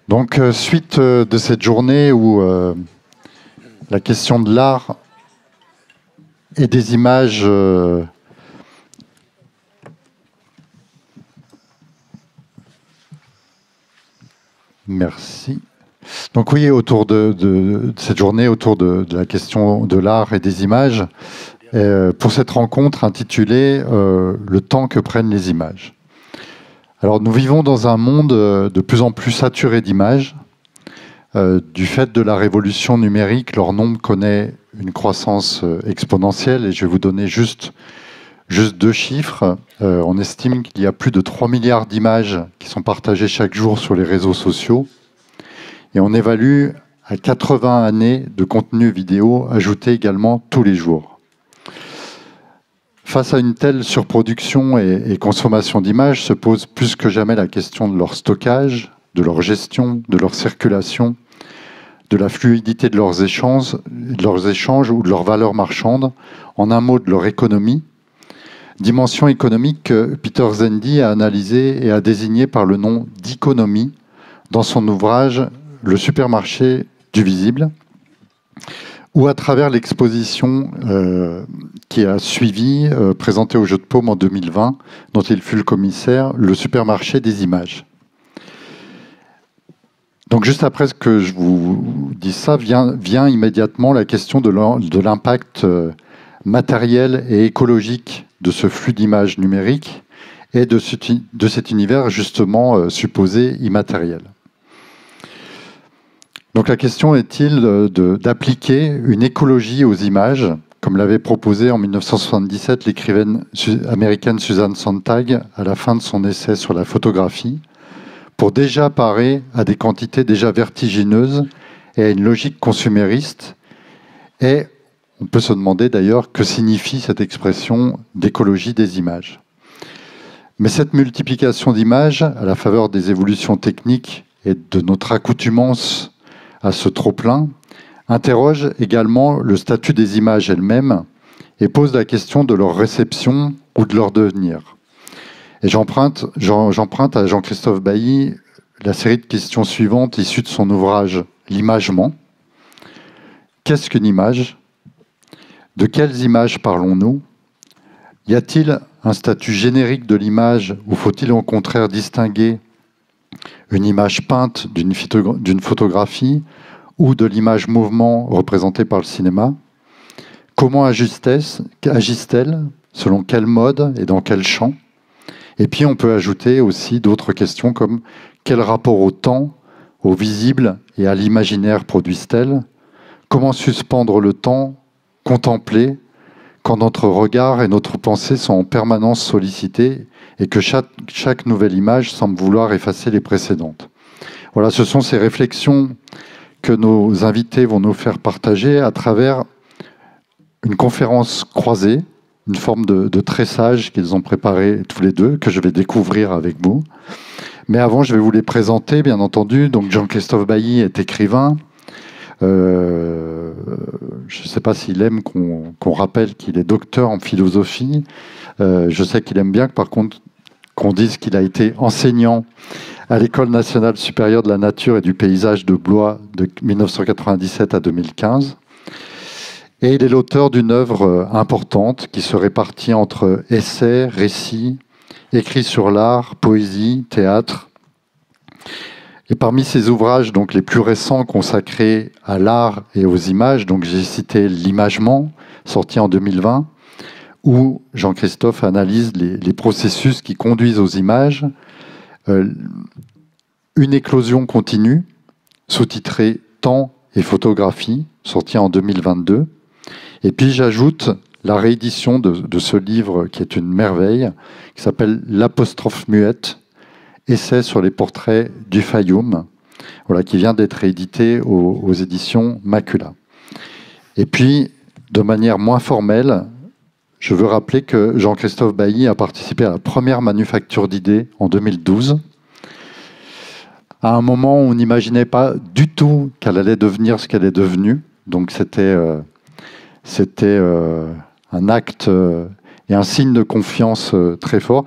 Donc, suite de cette journée où la question de l'art et des images merci. Donc oui, autour de cette journée, autour de la question de l'art et des images, pour cette rencontre intitulée Le temps que prennent les images. Alors nous vivons dans un monde de plus en plus saturé d'images. Du fait de la révolution numérique, leur nombre connaît une croissance exponentielle et je vais vous donner juste 2 chiffres. On estime qu'il y a plus de 3 milliards d'images qui sont partagées chaque jour sur les réseaux sociaux et on évalue à 80 années de contenu vidéo ajouté également tous les jours. Face à une telle surproduction et consommation d'images, se pose plus que jamais la question de leur stockage, de leur gestion, de leur circulation, de la fluidité de leurs échanges ou de leur valeur marchande, en un mot de leur économie. Dimension économique que Peter Zendy a analysée et a désignée par le nom d'économie dans son ouvrage « Le supermarché du visible », ou à travers l'exposition qui a suivi, présentée au Jeu de Paume en 2020, dont il fut le commissaire, le supermarché des images. Donc juste après que je vous dise ça, vient immédiatement la question de l'impact matériel et écologique de ce flux d'images numériques et de cet univers justement supposé immatériel. Donc la question est-il d'appliquer une écologie aux images, comme l'avait proposé en 1977 l'écrivaine américaine Susan Sontag à la fin de son essai sur la photographie, pour déjà parer à des quantités déjà vertigineuses et à une logique consumériste. Et on peut se demander d'ailleurs que signifie cette expression d'écologie des images. Mais cette multiplication d'images, à la faveur des évolutions techniques et de notre accoutumance à ce trop-plein, interroge également le statut des images elles-mêmes et pose la question de leur réception ou de leur devenir. Et j'emprunte à Jean-Christophe Bailly la série de questions suivantes issues de son ouvrage « L'imagement ». Qu'est-ce qu'une image ? De quelles images parlons-nous ? Y a-t-il un statut générique de l'image ou faut-il au contraire distinguer une image peinte d'une photographie ou de l'image mouvement représentée par le cinéma? Comment agissent-elles? Selon quel mode et dans quel champ? Et puis on peut ajouter aussi d'autres questions comme quel rapport au temps, au visible et à l'imaginaire produisent-elles? Comment suspendre le temps, contempler, quand notre regard et notre pensée sont en permanence sollicités et que chaque nouvelle image semble vouloir effacer les précédentes. Voilà, ce sont ces réflexions que nos invités vont nous faire partager à travers une conférence croisée, une forme de tressage qu'ils ont préparé tous les deux, que je vais découvrir avec vous. Mais avant, je vais vous les présenter, bien entendu. Donc Jean-Christophe Bailly est écrivain. Je ne sais pas s'il aime qu'on rappelle qu'il est docteur en philosophie. Je sais qu'il aime bien, par contre, qu'on dise qu'il a été enseignant à l'École nationale supérieure de la nature et du paysage de Blois de 1997 à 2015. Et il est l'auteur d'une œuvre importante qui se répartit entre essais, récits, écrits sur l'art, poésie, théâtre. Et parmi ces ouvrages donc, les plus récents consacrés à l'art et aux images, donc j'ai cité L'imagement, sorti en 2020, où Jean-Christophe analyse les processus qui conduisent aux images. Une éclosion continue, sous-titrée Temps et photographie, sorti en 2022. Et puis j'ajoute la réédition de ce livre qui est une merveille, qui s'appelle L'apostrophe muette, essai sur les portraits du Fayoum, voilà, qui vient d'être édité aux éditions Macula. Et puis, de manière moins formelle, je veux rappeler que Jean-Christophe Bailly a participé à la première manufacture d'idées en 2012, à un moment où on n'imaginait pas du tout qu'elle allait devenir ce qu'elle est devenue. Donc c'était un acte et un signe de confiance très fort.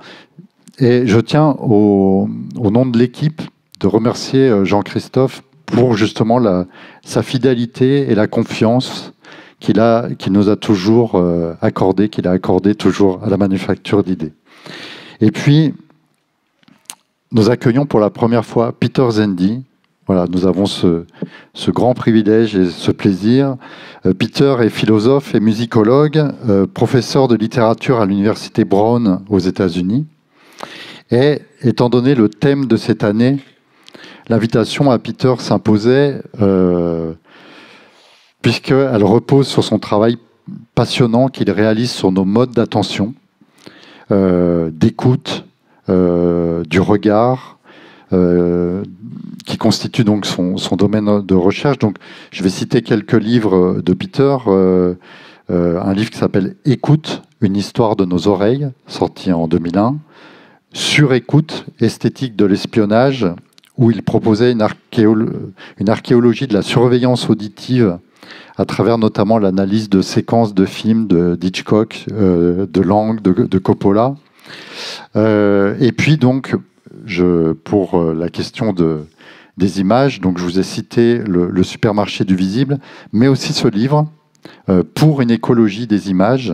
Et je tiens, au nom de l'équipe, de remercier Jean-Christophe pour justement sa fidélité et la confiance qu'il nous a toujours accordé, qu'il a accordé toujours à la Manufacture d'idées. Et puis, nous accueillons pour la première fois Peter Zendy. Voilà, nous avons ce grand privilège et ce plaisir. Peter est philosophe et musicologue, professeur de littérature à l'université Brown aux États-Unis. Et étant donné le thème de cette année, l'invitation à Peter s'imposait puisqu'elle repose sur son travail passionnant qu'il réalise sur nos modes d'attention, d'écoute, du regard, qui constitue donc son domaine de recherche. Donc, je vais citer quelques livres de Peter. Un livre qui s'appelle « Écoute, une histoire de nos oreilles », sorti en 2001. « Surécoute, esthétique de l'espionnage », où il proposait une archéologie de la surveillance auditive à travers notamment l'analyse de séquences de films d'Hitchcock, de Lang, de Coppola. Et puis donc, pour la question des images, donc je vous ai cité le supermarché du visible, mais aussi ce livre, Pour une écologie des images,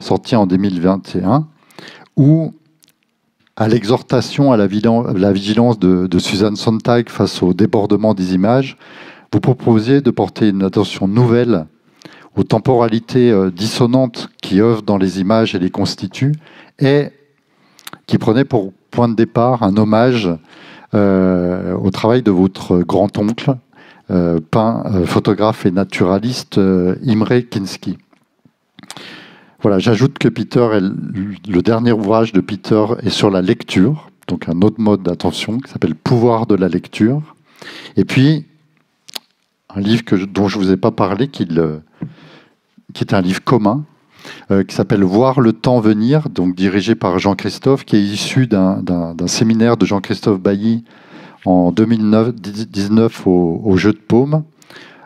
sorti en 2021, où, à l'exhortation à la vigilance de Susan Sontag face au débordement des images, vous proposiez de porter une attention nouvelle aux temporalités dissonantes qui œuvrent dans les images et les constituent, et qui prenait pour point de départ un hommage au travail de votre grand-oncle, photographe et naturaliste Imre Kinski. Voilà, j'ajoute que le dernier ouvrage de Peter est sur la lecture, donc un autre mode d'attention qui s'appelle Pouvoir de la lecture. Et puis, un livre dont je ne vous ai pas parlé, qui est un livre commun, qui s'appelle Voir le temps venir, donc dirigé par Jean-Christophe, qui est issu d'un séminaire de Jean-Christophe Bailly en 2019 au Jeu de Paume,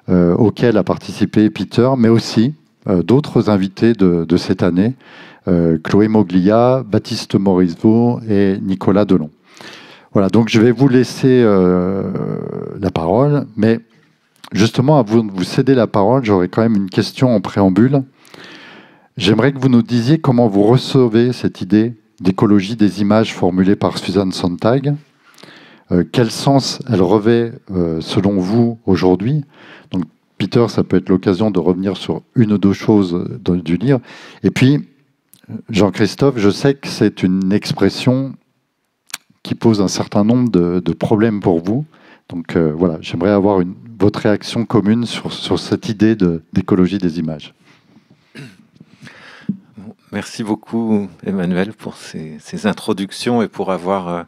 auquel a participé Peter, mais aussi d'autres invités de cette année, Chloé Moglia, Baptiste Morisot et Nicolas Delon. Voilà, donc je vais vous laisser la parole, mais justement, avant de vous céder la parole, j'aurais quand même une question en préambule. J'aimerais que vous nous disiez comment vous recevez cette idée d'écologie des images formulée par Susan Sontag. Quel sens elle revêt selon vous aujourd'hui? Donc, Peter, ça peut être l'occasion de revenir sur une ou deux choses du livre. Et puis, Jean-Christophe, je sais que c'est une expression qui pose un certain nombre de problèmes pour vous. Donc voilà, j'aimerais avoir votre réaction commune sur cette idée d'écologie des images. Merci beaucoup, Emmanuel, pour ces introductions et pour avoir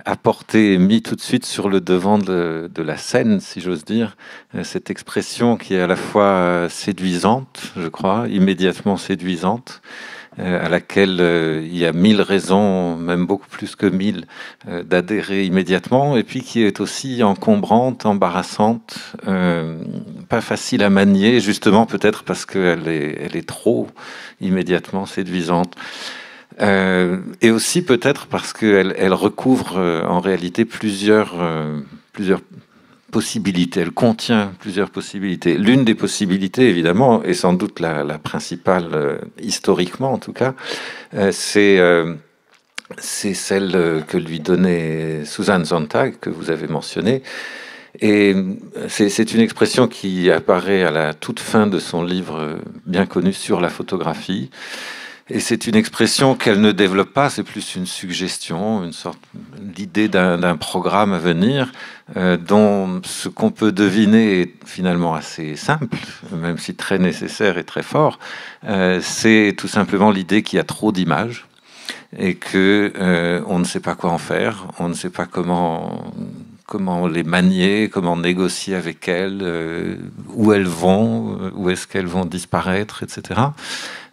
apporté et mis tout de suite sur le devant de la scène, si j'ose dire, cette expression qui est à la fois séduisante, je crois, immédiatement séduisante, à laquelle il y a 1000 raisons, même beaucoup plus que 1000, d'adhérer immédiatement, et puis qui est aussi encombrante, embarrassante, pas facile à manier, justement peut-être parce qu'elle est trop immédiatement séduisante. Et aussi peut-être parce qu'elle recouvre en réalité plusieurs possibilités. Elle contient plusieurs possibilités. L'une des possibilités, évidemment, et sans doute la principale, historiquement en tout cas, c'est celle que lui donnait Susan Sontag, que vous avez mentionnée. Et c'est une expression qui apparaît à la toute fin de son livre bien connu sur la photographie. Et c'est une expression qu'elle ne développe pas, c'est plus une suggestion, l'idée d'un programme à venir, dont ce qu'on peut deviner est finalement assez simple, même si très nécessaire et très fort. C'est tout simplement l'idée qu'il y a trop d'images et que on ne sait pas quoi en faire, on ne sait pas comment les manier, comment négocier avec elles, où elles vont, où est-ce qu'elles vont disparaître, etc.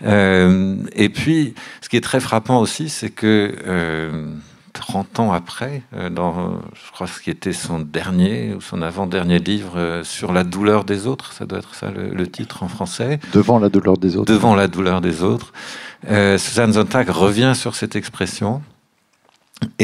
Et puis, ce qui est très frappant aussi, c'est que 30 ans après, dans, je crois, ce qui était son dernier ou son avant-dernier livre sur la douleur des autres, ça doit être ça le titre en français. Devant la douleur des autres. Devant la douleur des autres. Susan Sontag revient sur cette expression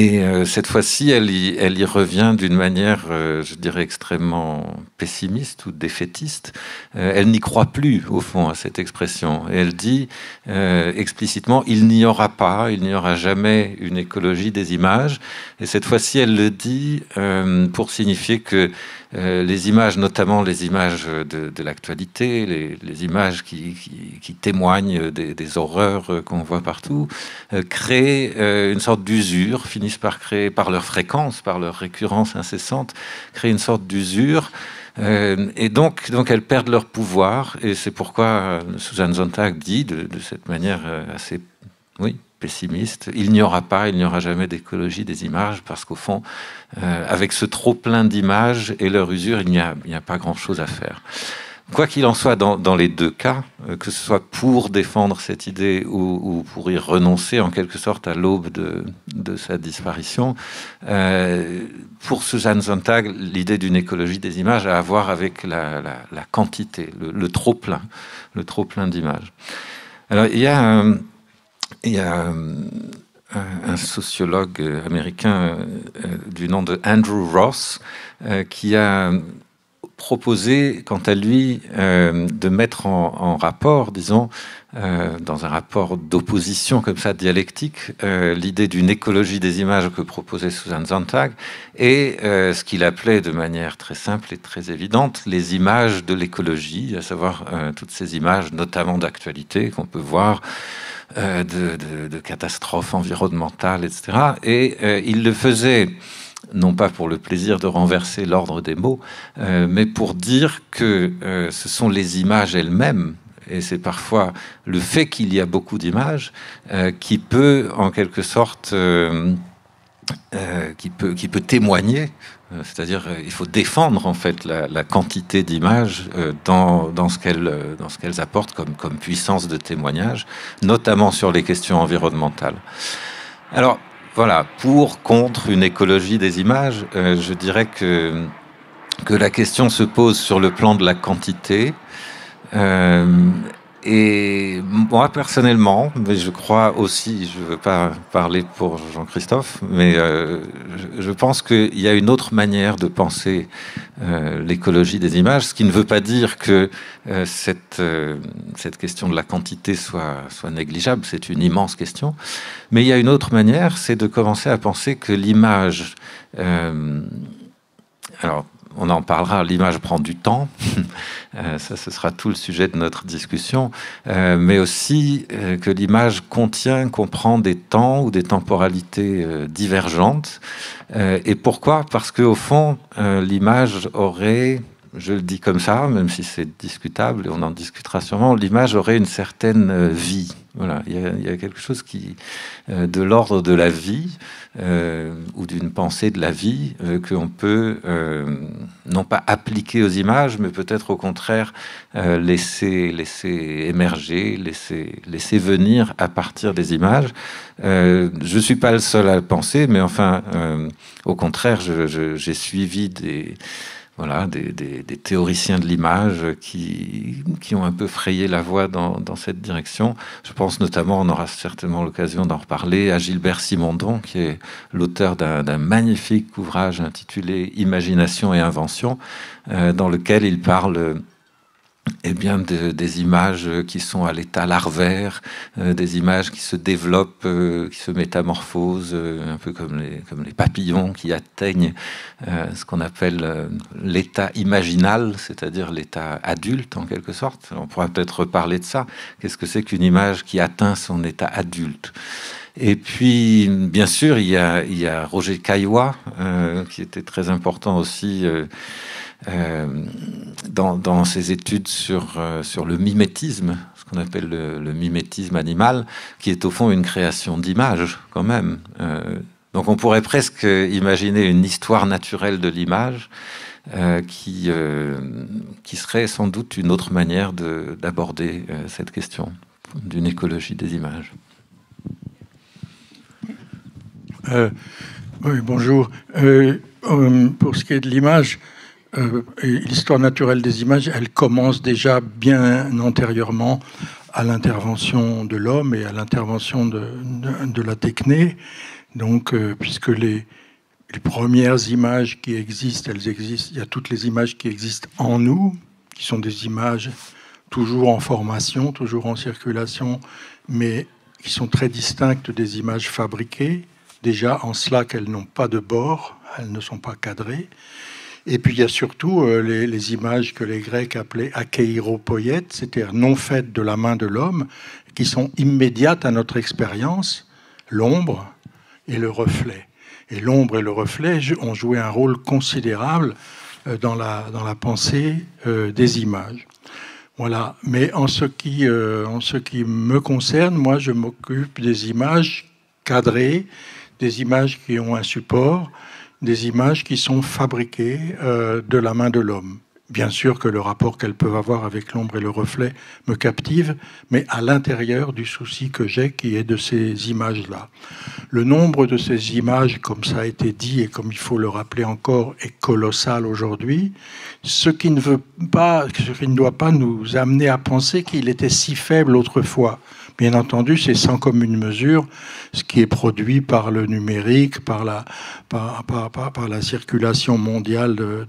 Et cette fois-ci, elle y revient d'une manière, je dirais, extrêmement pessimiste ou défaitiste. Elle n'y croit plus, au fond, à cette expression. Et elle dit explicitement, il n'y aura jamais une écologie des images. Et cette fois-ci, elle le dit pour signifier que les images, notamment les images de l'actualité, les images qui témoignent des horreurs qu'on voit partout, créent une sorte d'usure, finissent par créer, par leur fréquence, par leur récurrence incessante, créent une sorte d'usure. Et donc elles perdent leur pouvoir. Et c'est pourquoi Susan Sontag dit de cette manière assez pessimiste, il n'y aura jamais d'écologie des images, parce qu'au fond, avec ce trop plein d'images et leur usure, il n'y a pas grand-chose à faire. Quoi qu'il en soit, dans les deux cas, que ce soit pour défendre cette idée ou pour y renoncer en quelque sorte à l'aube de sa disparition, pour Susan Sontag, l'idée d'une écologie des images a à voir avec la quantité, le trop-plein d'images. Alors, il y a un sociologue américain du nom de Andrew Ross qui a proposé, quant à lui, de mettre en rapport, disons, dans un rapport d'opposition comme ça, dialectique, l'idée d'une écologie des images que proposait Susan Sontag et ce qu'il appelait de manière très simple et très évidente les images de l'écologie, à savoir toutes ces images, notamment d'actualité, qu'on peut voir, de catastrophes environnementales, etc. Et il le faisait non pas pour le plaisir de renverser l'ordre des mots, mais pour dire que ce sont les images elles-mêmes, et c'est parfois le fait qu'il y a beaucoup d'images qui peut, en quelque sorte, qui peut témoigner. C'est-à-dire, il faut défendre en fait la quantité d'images dans ce qu'elles apportent comme puissance de témoignage, notamment sur les questions environnementales. Alors, voilà, pour, contre une écologie des images, je dirais que la question se pose sur le plan de la quantité. Et moi, personnellement, mais je crois aussi, je ne veux pas parler pour Jean-Christophe, mais je pense qu'il y a une autre manière de penser l'écologie des images, ce qui ne veut pas dire que cette question de la quantité soit négligeable, c'est une immense question, mais il y a une autre manière, c'est de commencer à penser que l'image... alors, on en parlera, l'image prend du temps, ça ce sera tout le sujet de notre discussion, mais aussi que l'image comprend des temps ou des temporalités divergentes. Et pourquoi ? Parce qu'au fond, l'image aurait, je le dis comme ça, même si c'est discutable, et on en discutera sûrement, l'image aurait une certaine vie. Voilà, il y a quelque chose qui, de l'ordre de la vie, ou d'une pensée de la vie, qu'on peut non pas appliquer aux images, mais peut-être au contraire laisser émerger, laisser venir à partir des images. Je ne suis pas le seul à le penser, mais enfin, au contraire, j'ai suivi des théoriciens de l'image qui ont un peu frayé la voie dans cette direction. Je pense notamment, on aura certainement l'occasion d'en reparler, à Gilbert Simondon, qui est l'auteur d'un magnifique ouvrage intitulé « Imagination et invention », dans lequel il parle des images qui sont à l'état larvaire, des images qui se développent, qui se métamorphosent, un peu comme les papillons qui atteignent ce qu'on appelle l'état imaginal, c'est-à-dire l'état adulte en quelque sorte. On pourra peut-être reparler de ça. Qu'est-ce que c'est qu'une image qui atteint son état adulte ? Et puis, bien sûr, il y a Roger Caillois, qui était très important aussi dans ses études sur le mimétisme, ce qu'on appelle le mimétisme animal, qui est au fond une création d'images quand même. Donc on pourrait presque imaginer une histoire naturelle de l'image qui serait sans doute une autre manière d'aborder cette question d'une écologie des images. Oui, bonjour. Pour ce qui est de l'image, l'histoire naturelle des images, elle commence déjà bien antérieurement à l'intervention de l'homme et à l'intervention de la techné. Donc, puisque les premières images qui existent, elles existent, il y a toutes les images qui existent en nous, qui sont des images toujours en formation, toujours en circulation, mais qui sont très distinctes des images fabriquées, déjà en cela qu'elles n'ont pas de bord, elles ne sont pas cadrées. Et puis il y a surtout les images que les Grecs appelaient akeiropoiètes, c'est-à-dire non faites de la main de l'homme, qui sont immédiates à notre expérience, l'ombre et le reflet. Et l'ombre et le reflet ont joué un rôle considérable dans la pensée des images. Voilà. Mais en ce qui me concerne, moi, je m'occupe des images cadrées, des images qui ont un support, des images qui sont fabriquées de la main de l'homme. Bien sûr que le rapport qu'elles peuvent avoir avec l'ombre et le reflet me captive, mais à l'intérieur du souci que j'ai, qui est de ces images-là. Le nombre de ces images, comme ça a été dit et comme il faut le rappeler encore, est colossal aujourd'hui, ce qui ne doit pas nous amener à penser qu'il était si faible autrefois. Bien entendu, c'est sans commune mesure ce qui est produit par le numérique, par la circulation mondiale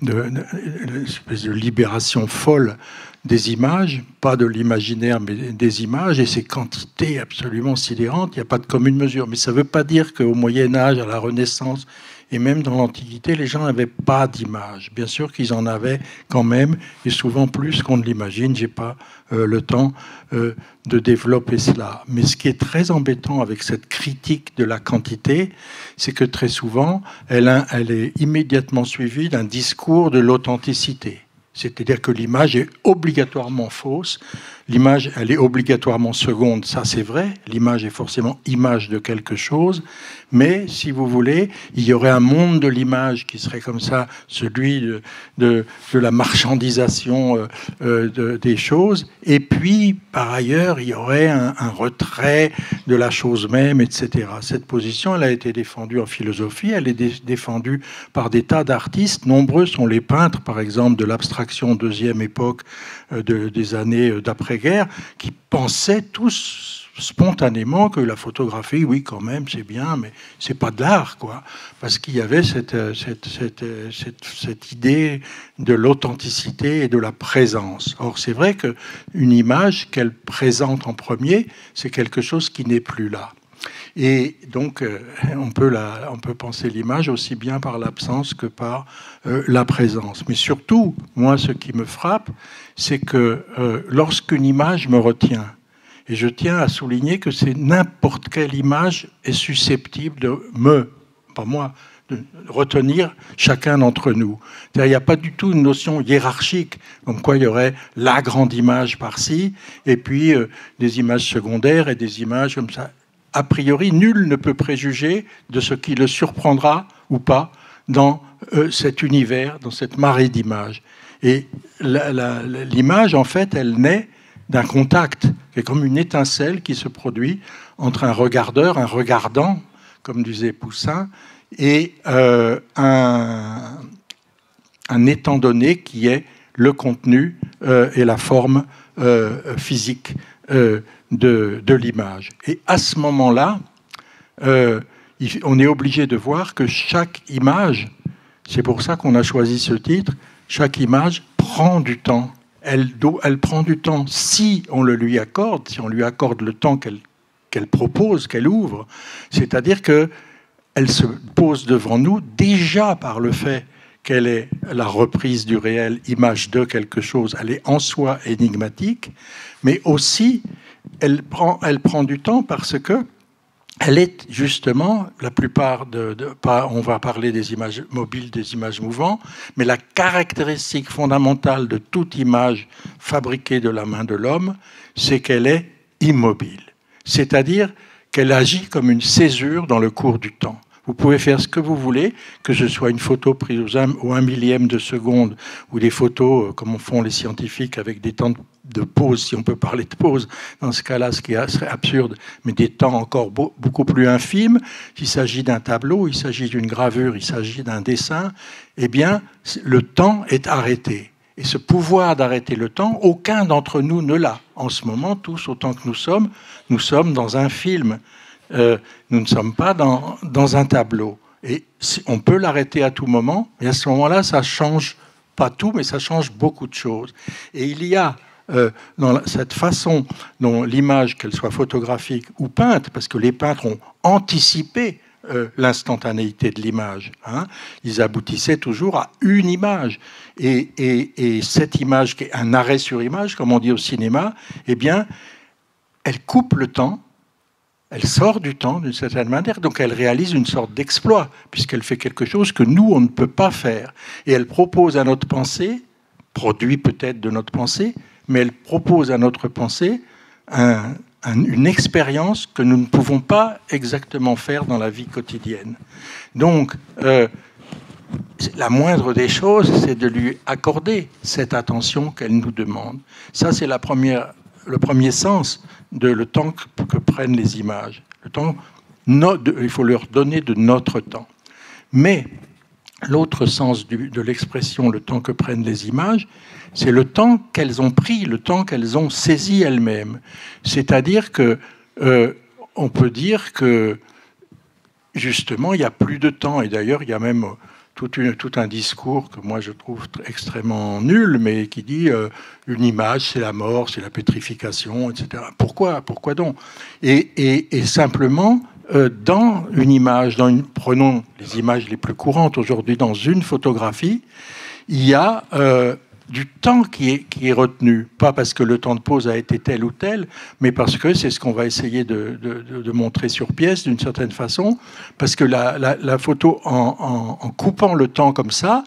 une espèce de libération folle des images, pas de l'imaginaire, mais des images, et ces quantités absolument sidérantes, il n'y a pas de commune mesure. Mais ça ne veut pas dire qu'au Moyen-Âge, à la Renaissance, et même dans l'Antiquité, les gens n'avaient pas d'images. Bien sûr qu'ils en avaient quand même, et souvent plus qu'on ne l'imagine. Je n'ai pas le temps de développer cela. Mais ce qui est très embêtant avec cette critique de la quantité, c'est que très souvent, elle est immédiatement suivie d'un discours de l'authenticité. C'est-à-dire que l'image est obligatoirement fausse, l'image, elle est obligatoirement seconde, ça c'est vrai, l'image est forcément image de quelque chose, mais si vous voulez, il y aurait un monde de l'image qui serait comme ça, celui de la marchandisation des choses, et puis par ailleurs, il y aurait un retrait de la chose même, etc. Cette position, elle a été défendue en philosophie, elle est défendue par des tas d'artistes, nombreux sont les peintres, par exemple, de l'abstraction deuxième époque des années d'après-guerre, qui pensaient tous spontanément que la photographie, oui, quand même, c'est bien, mais c'est pas de l'art, quoi. Parce qu'il y avait cette idée de l'authenticité et de la présence. Or, c'est vrai qu'une image qu'elle présente en premier, c'est quelque chose qui n'est plus là. Et donc, on peut penser l'image aussi bien par l'absence que par la présence. Mais surtout, moi, ce qui me frappe, c'est que lorsqu'une image me retient, et je tiens à souligner que c'est n'importe quelle image est susceptible de de retenir chacun d'entre nous. C'est-à-dire, il n'y a pas du tout une notion hiérarchique, comme quoi il y aurait la grande image par-ci, et puis des images secondaires et des images comme ça. A priori, nul ne peut préjuger de ce qui le surprendra ou pas dans cet univers, dans cette marée d'images. Et l'image, en fait, elle naît d'un contact. C'est comme une étincelle qui se produit entre un regardeur, un regardant, comme disait Poussin, et un étant donné qui est le contenu et la forme physique de l'image. Et à ce moment-là, on est obligé de voir que chaque image, c'est pour ça qu'on a choisi ce titre, chaque image prend du temps. Elle prend du temps si on le lui accorde, si on lui accorde le temps qu'elle propose, qu'elle ouvre. C'est-à-dire qu'elle se pose devant nous déjà par le fait qu'elle est la reprise du réel, image de quelque chose. Elle est en soi énigmatique, mais aussi elle prend du temps parce que elle est justement, la plupart on va parler des images mobiles, des images mouvantes, mais la caractéristique fondamentale de toute image fabriquée de la main de l'homme, c'est qu'elle est immobile. C'est-à-dire qu'elle agit comme une césure dans le cours du temps. Vous pouvez faire ce que vous voulez, que ce soit une photo prise au 1 millième de seconde, ou des photos, comme font les scientifiques, avec des temps de pause, si on peut parler de pause, dans ce cas-là, ce qui serait absurde, mais des temps encore beaucoup plus infimes. S'il s'agit d'un tableau, il s'agit d'une gravure, il s'agit d'un dessin, eh bien, le temps est arrêté. Et ce pouvoir d'arrêter le temps, aucun d'entre nous ne l'a. En ce moment, tous, autant que nous sommes dans un film Nous ne sommes pas dans un tableau. Et on peut l'arrêter à tout moment, et à ce moment-là, ça change pas tout, mais ça change beaucoup de choses. Et il y a dans cette façon dont l'image, qu'elle soit photographique ou peinte, parce que les peintres ont anticipé l'instantanéité de l'image. Hein. Ils aboutissaient toujours à une image. Et cette image, qui est un arrêt sur image, comme on dit au cinéma, eh bien, elle coupe le temps, elle sort du temps d'une certaine manière, donc elle réalise une sorte d'exploit, puisqu'elle fait quelque chose que nous, on ne peut pas faire. Et elle propose à notre pensée, produit peut-être de notre pensée, mais elle propose à notre pensée une expérience que nous ne pouvons pas exactement faire dans la vie quotidienne. Donc, la moindre des choses, c'est de lui accorder cette attention qu'elle nous demande. Ça, c'est le premier sens de le temps que prennent les images. Le temps, il faut leur donner de notre temps. Mais l'autre sens de l'expression, le temps que prennent les images, c'est le temps qu'elles ont pris, le temps qu'elles ont saisi elles-mêmes. C'est-à-dire que on peut dire que justement, il n'y a plus de temps. Et d'ailleurs, il y a même tout un discours que moi je trouve extrêmement nul, mais qui dit une image, c'est la mort, c'est la pétrification, etc. Pourquoi donc et simplement, dans une image, prenons les images les plus courantes aujourd'hui, dans une photographie, il y a du temps qui est retenu, pas parce que le temps de pause a été tel ou tel, mais parce que c'est ce qu'on va essayer de montrer sur pièce d'une certaine façon, parce que la photo, en coupant le temps comme ça,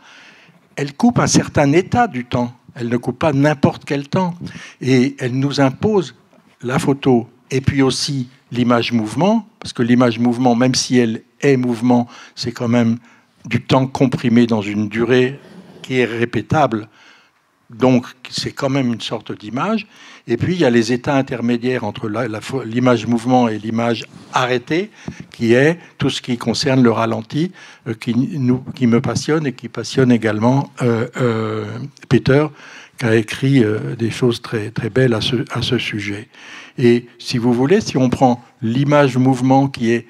elle coupe un certain état du temps, elle ne coupe pas n'importe quel temps, et elle nous impose la photo, et puis aussi l'image mouvement, parce que l'image mouvement, même si elle est mouvement, c'est quand même du temps comprimé dans une durée qui est répétable. Donc, c'est quand même une sorte d'image. Et puis, il y a les états intermédiaires entre l'image mouvement et l'image arrêtée, qui est tout ce qui concerne le ralenti, qui me passionne et qui passionne également Peter, qui a écrit des choses très, très belles à ce sujet. Et si vous voulez, si on prend l'image mouvement qui est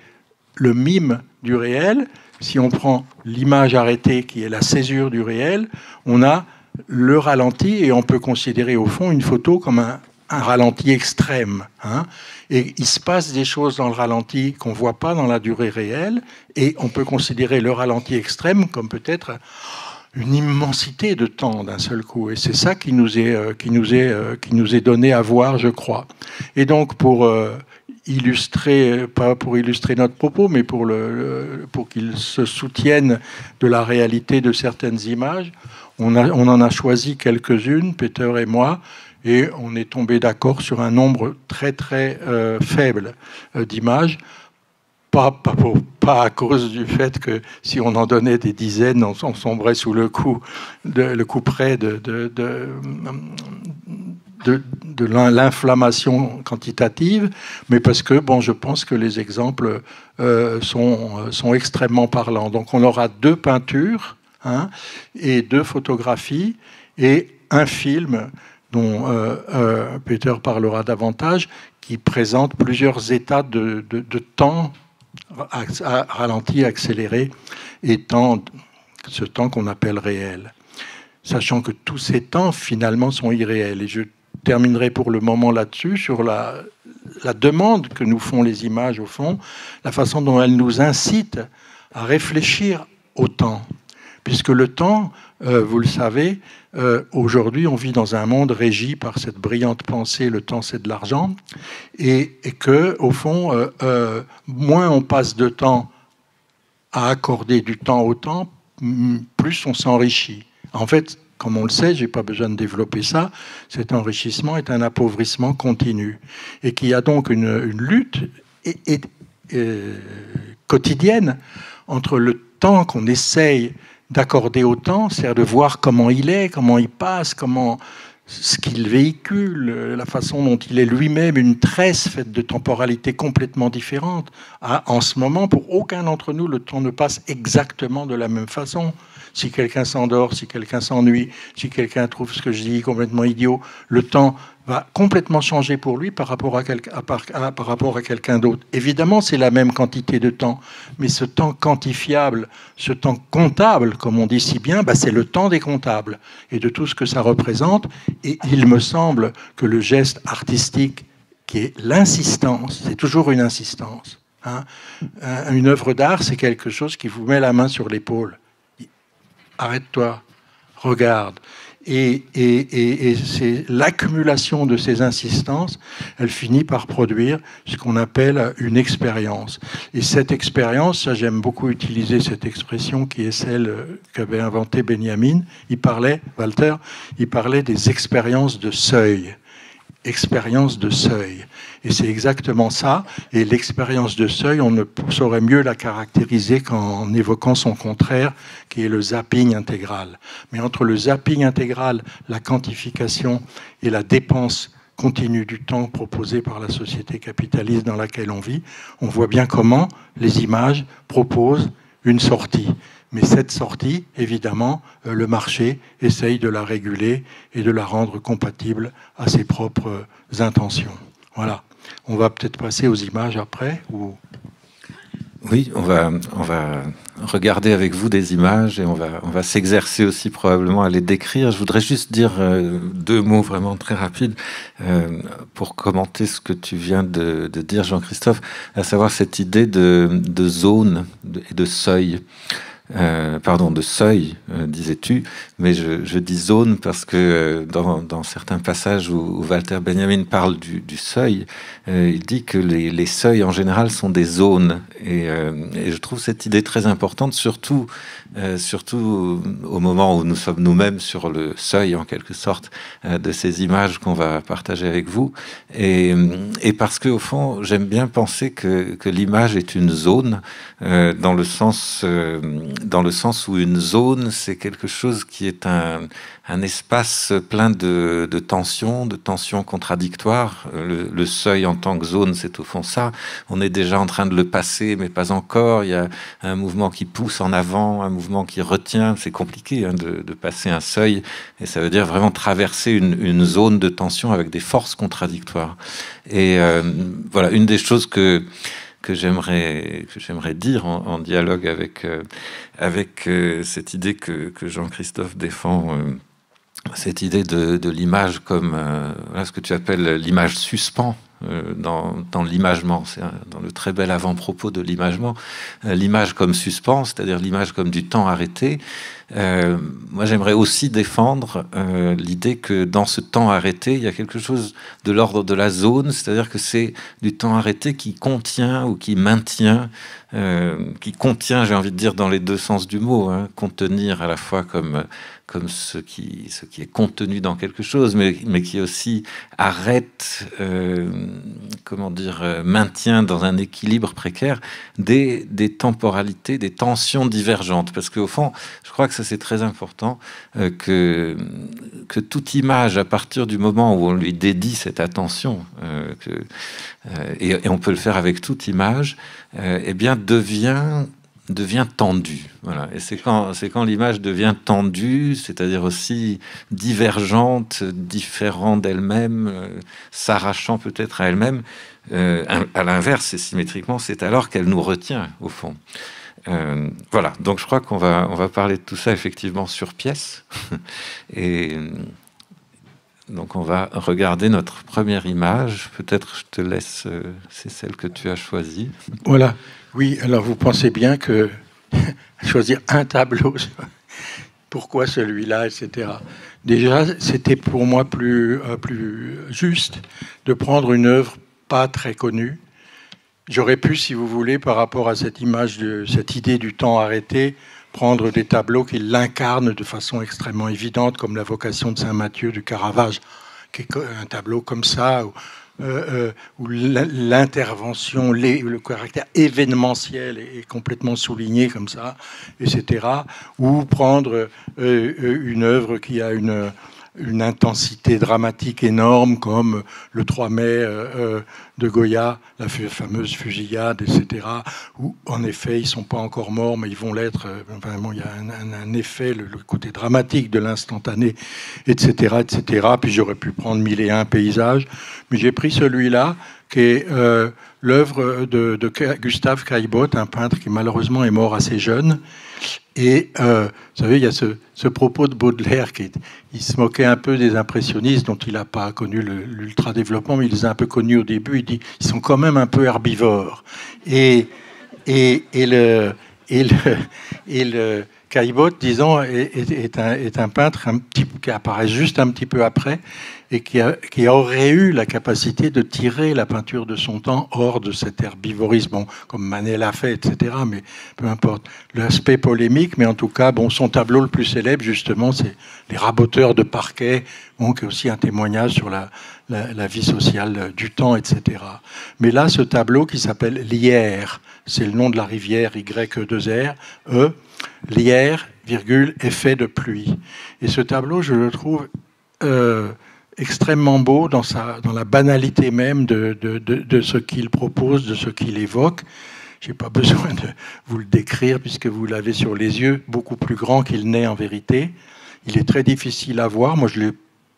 le mime du réel, si on prend l'image arrêtée qui est la césure du réel, on a le ralenti, et on peut considérer au fond une photo comme un ralenti extrême. Hein. Et il se passe des choses dans le ralenti qu'on ne voit pas dans la durée réelle, et on peut considérer le ralenti extrême comme peut-être une immensité de temps d'un seul coup. Et c'est ça qui nous est donné à voir, je crois. Et donc, pour illustrer, pas pour illustrer notre propos, mais pour qu'il se soutienne de la réalité de certaines images, on en a choisi quelques-unes, Peter et moi, et on est tombé d'accord sur un nombre très très faible d'images. Pas à cause du fait que si on en donnait des dizaines, on sombrait sous le coup près de l'inflammation quantitative, mais parce que je pense que les exemples sont extrêmement parlants. Donc on aura 2 peintures, et 2 photographies, et un film dont Peter parlera davantage, qui présente plusieurs états de temps ralenti, accéléré, et ce temps qu'on appelle réel. Sachant que tous ces temps, finalement, sont irréels. Et je terminerai pour le moment là-dessus, sur la demande que nous font les images, au fond, la façon dont elles nous incitent à réfléchir au temps. Puisque le temps, vous le savez, aujourd'hui, on vit dans un monde régi par cette brillante pensée, le temps, c'est de l'argent, et que, au fond, moins on passe de temps à accorder du temps au temps, plus on s'enrichit. En fait, comme on le sait, je n'ai pas besoin de développer ça, cet enrichissement est un appauvrissement continu. Et qu'il y a donc une lutte quotidienne entre le temps qu'on essaye d'accorder au temps, c'est-à-dire de voir comment il est, comment il passe, ce qu'il véhicule, la façon dont il est lui-même une tresse faite de temporalités complètement différentes. En ce moment, pour aucun d'entre nous, le temps ne passe exactement de la même façon. Si quelqu'un s'endort, si quelqu'un s'ennuie, si quelqu'un trouve ce que je dis complètement idiot, le temps va complètement changer pour lui par rapport à quelqu'un d'autre. Évidemment, c'est la même quantité de temps, mais ce temps quantifiable, ce temps comptable, comme on dit si bien, c'est le temps des comptables et de tout ce que ça représente. Et il me semble que le geste artistique, qui est l'insistance, c'est toujours une insistance. Une œuvre d'art, c'est quelque chose qui vous met la main sur l'épaule. Arrête-toi, regarde. Et c'est l'accumulation de ces insistances, elle finit par produire ce qu'on appelle une expérience. Et cette expérience, ça, j'aime beaucoup utiliser cette expression qui est celle qu'avait inventée Benjamin. Walter, il parlait des expériences de seuil. Expérience de seuil. Et c'est exactement ça. Et l'expérience de seuil, on ne saurait mieux la caractériser qu'en évoquant son contraire, qui est le zapping intégral. Mais entre le zapping intégral, la quantification et la dépense continue du temps proposée par la société capitaliste dans laquelle on vit, on voit bien comment les images proposent une sortie. Mais cette sortie, évidemment, le marché essaye de la réguler et de la rendre compatible à ses propres intentions. Voilà. On va peut-être passer aux images après ou... Oui, on va regarder avec vous des images et on va s'exercer aussi probablement à les décrire. Je voudrais juste dire deux mots vraiment très rapides pour commenter ce que tu viens de dire, Jean-Christophe, à savoir cette idée de zone et de seuil. De seuil, disais-tu, mais je dis zone parce que dans certains passages où Walter Benjamin parle du seuil, il dit que les seuils en général sont des zones et je trouve cette idée très importante, surtout au moment où nous sommes nous-mêmes sur le seuil en quelque sorte de ces images qu'on va partager avec vous et parce que au fond j'aime bien penser que l'image est une zone dans le sens où une zone, c'est quelque chose qui est un espace plein de tensions contradictoires. Le seuil en tant que zone, c'est au fond ça. On est déjà en train de le passer, mais pas encore. Il y a un mouvement qui pousse en avant, un mouvement qui retient. C'est compliqué de passer un seuil, et ça veut dire vraiment traverser une zone de tension avec des forces contradictoires. Et voilà, une des choses que j'aimerais dire en dialogue avec cette idée que Jean-Christophe défend, cette idée de l'image comme ce que tu appelles l'image suspens dans l'imagement, c'est dans le très bel avant-propos de l'imagement, l'image comme suspens, c'est-à-dire l'image comme du temps arrêté. Moi, j'aimerais aussi défendre l'idée que dans ce temps arrêté, il y a quelque chose de l'ordre de la zone, c'est-à-dire que c'est du temps arrêté qui contient ou qui maintient, j'ai envie de dire dans les deux sens du mot, contenir à la fois comme ce qui est contenu dans quelque chose, mais qui aussi arrête, maintient dans un équilibre précaire des temporalités, des tensions divergentes. Parce qu'au fond, je crois que ça c'est très important, que toute image, à partir du moment où on lui dédie cette attention, et on peut le faire avec toute image, devient tendue. Voilà. Et c'est quand l'image devient tendue, c'est-à-dire aussi divergente, différente d'elle-même, s'arrachant peut-être à elle-même, à l'inverse, et symétriquement, c'est alors qu'elle nous retient, au fond. Voilà, donc je crois qu'on va parler de tout ça effectivement sur pièce. Et donc on va regarder notre première image. Peut-être je te laisse, c'est celle que tu as choisie. Voilà. Oui, alors vous pensez bien que choisir un tableau, pourquoi celui-là, etc. Déjà, c'était pour moi plus juste de prendre une œuvre pas très connue. J'aurais pu, si vous voulez, par rapport à cette image, cette idée du temps arrêté, prendre des tableaux qui l'incarnent de façon extrêmement évidente, comme la Vocation de Saint-Matthieu de Caravage, qui est un tableau comme ça, où l'intervention, le caractère événementiel est complètement souligné comme ça, etc. Ou prendre une œuvre qui a une intensité dramatique énorme, comme le 3 mai de Goya, la fameuse fusillade, etc., où en effet ils ne sont pas encore morts, mais ils vont l'être. Vraiment, il y a un effet, le côté dramatique de l'instantané, etc., etc. Puis j'aurais pu prendre 1001 paysages, mais j'ai pris celui-là, qui est l'œuvre de Gustave Caillebotte, un peintre qui malheureusement est mort assez jeune. Et vous savez, il y a ce propos de Baudelaire il se moquait un peu des impressionnistes dont il n'a pas connu l'ultra-développement, mais il les a un peu connus au début. Il dit ils sont quand même un peu herbivores. Et le Caillebotte, disons, est un peintre qui apparaît juste un petit peu après et qui aurait eu la capacité de tirer la peinture de son temps hors de cet herbivorisme, bon, comme Manet l'a fait, etc. Mais peu importe l'aspect polémique, mais en tout cas, bon, son tableau le plus célèbre, justement, c'est Les Raboteurs de Parquet, bon, qui est aussi un témoignage sur la vie sociale du temps, etc. Mais là, ce tableau qui s'appelle Lierre, c'est le nom de la rivière, Y2R, Lierre, virgule, effet de pluie. Et ce tableau, je le trouve extrêmement beau dans la banalité même de ce qu'il propose, de ce qu'il évoque. Je n'ai pas besoin de vous le décrire puisque vous l'avez sur les yeux, beaucoup plus grand qu'il n'est en vérité. Il est très difficile à voir. Moi, je l'ai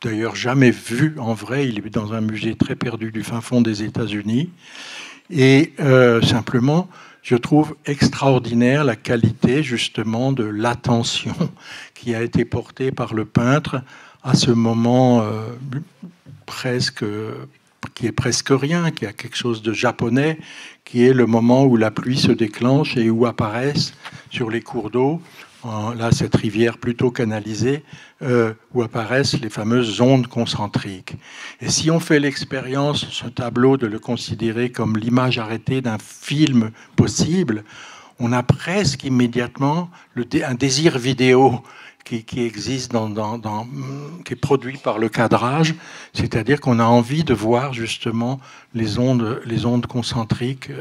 d'ailleurs jamais vu en vrai. Il est dans un musée très perdu du fin fond des États-Unis. Et simplement, je trouve extraordinaire la qualité justement de l'attention qui a été portée par le peintre à ce moment qui est presque rien, qui a quelque chose de japonais, qui est le moment où la pluie se déclenche et où apparaissent sur les cours d'eau, là cette rivière plutôt canalisée, où apparaissent les fameuses ondes concentriques. Et si on fait l'expérience, ce tableau, de le considérer comme l'image arrêtée d'un film possible, on a presque immédiatement un désir vidéo qui existe, qui est produit par le cadrage, c'est-à-dire qu'on a envie de voir justement les ondes concentriques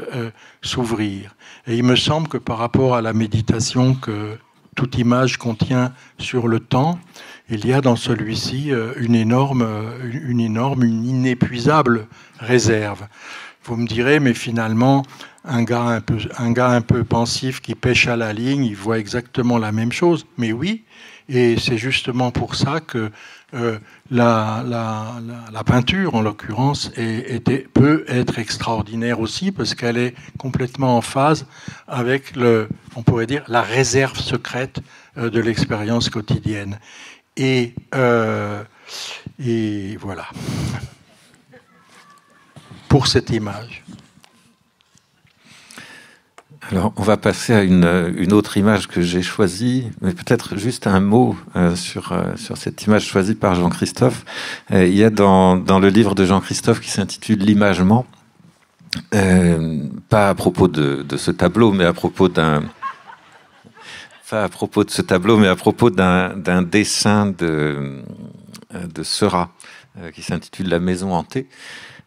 s'ouvrir. Et il me semble que par rapport à la méditation que toute image contient sur le temps, il y a dans celui-ci une inépuisable réserve. Vous me direz, mais finalement, un gars un peu pensif qui pêche à la ligne, il voit exactement la même chose. Mais oui, et c'est justement pour ça que la peinture, en l'occurrence, peut être extraordinaire aussi, parce qu'elle est complètement en phase avec, on pourrait dire, la réserve secrète de l'expérience quotidienne. Et voilà. Pour cette image. Alors, on va passer à une autre image que j'ai choisie, mais peut-être juste un mot sur cette image choisie par Jean-Christophe. Il y a dans le livre de Jean-Christophe qui s'intitule L'imagement, pas à propos de ce tableau, mais à propos d'un dessin de Seurat qui s'intitule La maison hantée.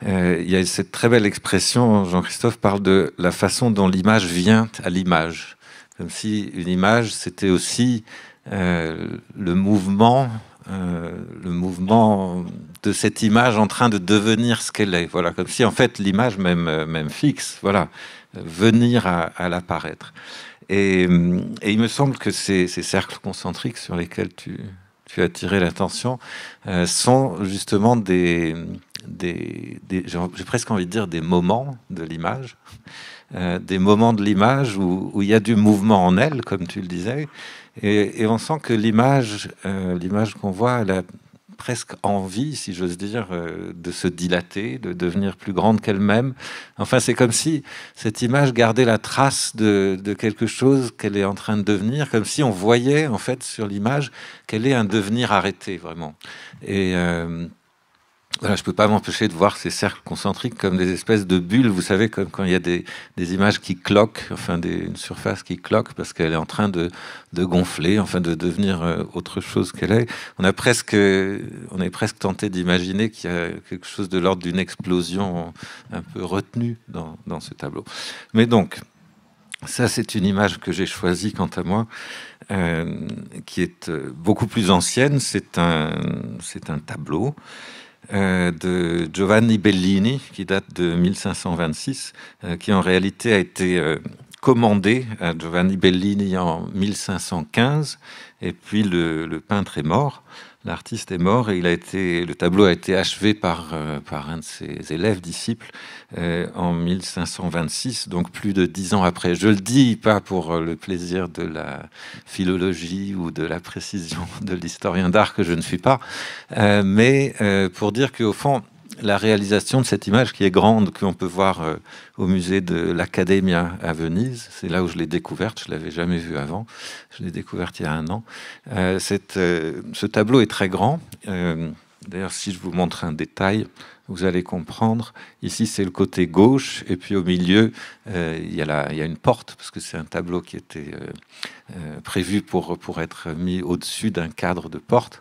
Il y a cette très belle expression, Jean-Christophe parle de la façon dont l'image vient à l'image. Comme si une image, c'était aussi le mouvement de cette image en train de devenir ce qu'elle est. Voilà, comme si en fait l'image même fixe, voilà, venir à l'apparaître. Et il me semble que ces cercles concentriques sur lesquels tu as attiré l'attention sont justement j'ai presque envie de dire des moments de l'image, des moments de l'image où il y a du mouvement en elle, comme tu le disais, et on sent que l'image qu'on voit, elle a presque envie, si j'ose dire, de se dilater, de devenir plus grande qu'elle-même. Enfin, c'est comme si cette image gardait la trace de quelque chose qu'elle est en train de devenir, comme si on voyait en fait sur l'image qu'elle est un devenir arrêté, vraiment. Et voilà, je peux pas m'empêcher de voir ces cercles concentriques comme des espèces de bulles, vous savez, comme quand il y a des images qui cloquent, enfin une surface qui cloque parce qu'elle est en train de gonfler, enfin de devenir autre chose qu'elle est. On est presque tenté d'imaginer qu'il y a quelque chose de l'ordre d'une explosion un peu retenue dans ce tableau. Mais donc, Ça, c'est une image que j'ai choisie, quant à moi, qui est beaucoup plus ancienne. C'est un tableau de Giovanni Bellini, qui date de 1526, qui en réalité a été commandé à Giovanni Bellini en 1515, et puis le peintre est mort. L'artiste est mort et le tableau a été achevé par un de ses élèves, disciples, en 1526, donc plus de 10 ans après. Je le dis pas pour le plaisir de la philologie ou de la précision de l'historien d'art que je ne suis pas, mais pour dire qu'au fond, la réalisation de cette image qui est grande, qu'on peut voir au musée de l'Accademia à Venise, c'est là où je l'ai découverte, je ne l'avais jamais vue avant, je l'ai découverte il y a 1 an. Ce tableau est très grand. D'ailleurs, si je vous montre un détail, vous allez comprendre. Ici, c'est le côté gauche, et puis au milieu, il y a une porte, parce que c'est un tableau qui était prévu pour être mis au-dessus d'un cadre de porte.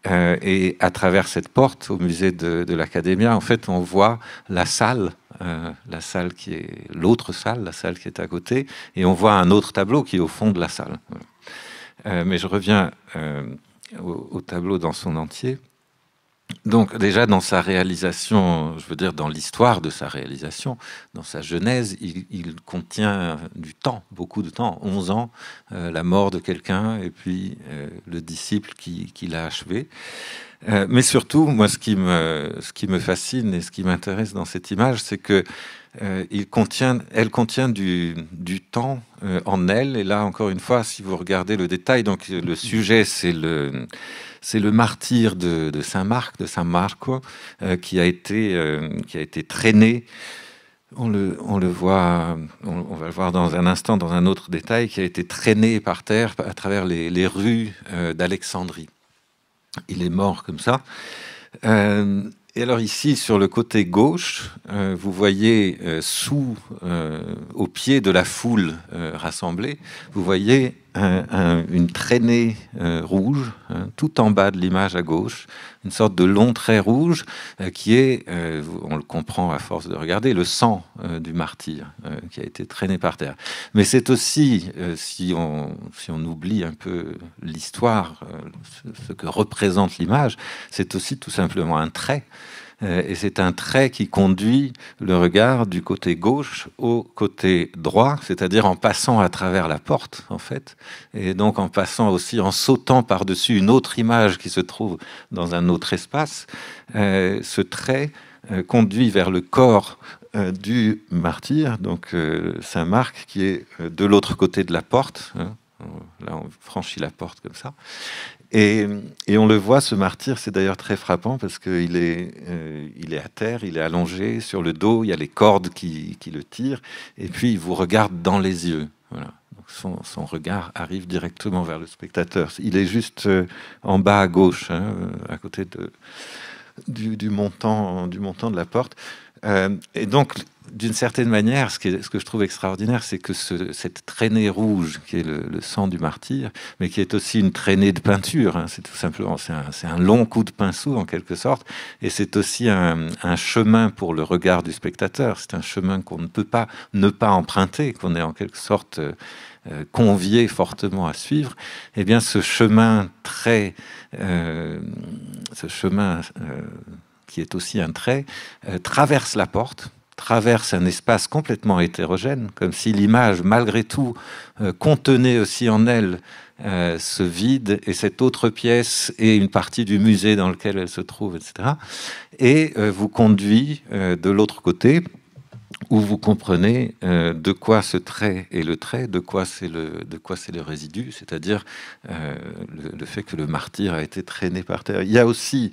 Et à travers cette porte, au musée de l'Accademia, en fait, on voit la salle qui est l'autre salle, la salle qui est à côté, et on voit un autre tableau qui est au fond de la salle. Mais je reviens au tableau dans son entier. Donc déjà dans sa réalisation, je veux dire dans l'histoire de sa réalisation, dans sa genèse, il contient du temps, beaucoup de temps, 11 ans, la mort de quelqu'un et puis le disciple qui l'a achevé. Mais surtout, moi, ce qui me fascine et ce qui m'intéresse dans cette image, c'est que elle contient du temps en elle. Et là, encore une fois, si vous regardez le détail, donc le sujet, c'est le martyr de Saint Marc, de San Marco, qui a été traîné. On le voit, on va le voir dans un instant, dans un autre détail, qui a été traîné par terre à travers les rues d'Alexandrie. Il est mort comme ça. Et alors ici, sur le côté gauche, vous voyez au pied de la foule rassemblée, vous voyez une traînée rouge, tout en bas de l'image à gauche, une sorte de long trait rouge qui est, on le comprend à force de regarder, le sang du martyr qui a été traîné par terre. Mais c'est aussi, si on oublie un peu l'histoire, ce que représente l'image, c'est aussi tout simplement un trait. Et c'est un trait qui conduit le regard du côté gauche au côté droit, c'est-à-dire en passant à travers la porte, en fait, et donc en passant aussi, en sautant par-dessus une autre image qui se trouve dans un autre espace. Ce trait conduit vers le corps du martyr, donc Saint Marc, qui est de l'autre côté de la porte. Là, on franchit la porte comme ça. Et on le voit, ce martyr, c'est d'ailleurs très frappant parce qu'il est à terre, il est allongé sur le dos, il y a les cordes qui le tirent, et puis il vous regarde dans les yeux. Voilà. Donc son regard arrive directement vers le spectateur. Il est juste en bas à gauche, à côté du montant de la porte. Et donc, d'une certaine manière, ce que je trouve extraordinaire, c'est que cette traînée rouge, qui est le sang du martyr, mais qui est aussi une traînée de peinture, c'est tout simplement, c'est un long coup de pinceau en quelque sorte, et c'est aussi un chemin pour le regard du spectateur. C'est un chemin qu'on ne peut pas ne pas emprunter, qu'on est en quelque sorte convié fortement à suivre. Eh bien, ce chemin qui est aussi un trait, traverse la porte, traverse un espace complètement hétérogène, comme si l'image, malgré tout, contenait aussi en elle ce vide et cette autre pièce et une partie du musée dans lequel elle se trouve, etc. Et vous conduit de l'autre côté, où vous comprenez de quoi ce trait est le trait, de quoi c'est le résidu, c'est-à-dire le fait que le martyr a été traîné par terre. Il y a aussi,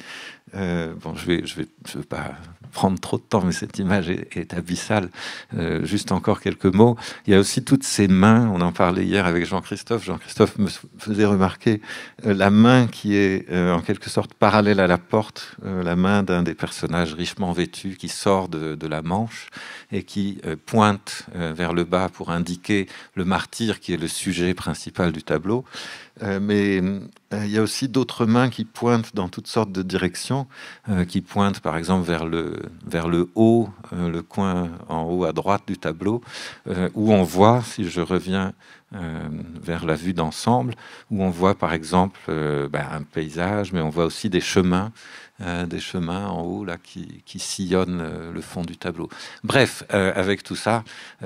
je vais pas prendre trop de temps, mais cette image est abyssale. Juste encore quelques mots. Il y a aussi toutes ces mains, on en parlait hier avec Jean-Christophe. Jean-Christophe me faisait remarquer la main qui est en quelque sorte parallèle à la porte, la main d'un des personnages richement vêtus qui sort de la Manche. et qui pointe vers le bas pour indiquer le martyr qui est le sujet principal du tableau. Mais il y a aussi d'autres mains qui pointent dans toutes sortes de directions, qui pointent par exemple vers le haut, le coin en haut à droite du tableau, où on voit, si je reviens vers la vue d'ensemble, où on voit par exemple un paysage, mais on voit aussi des chemins en haut là qui sillonnent le fond du tableau. Bref, avec tout ça,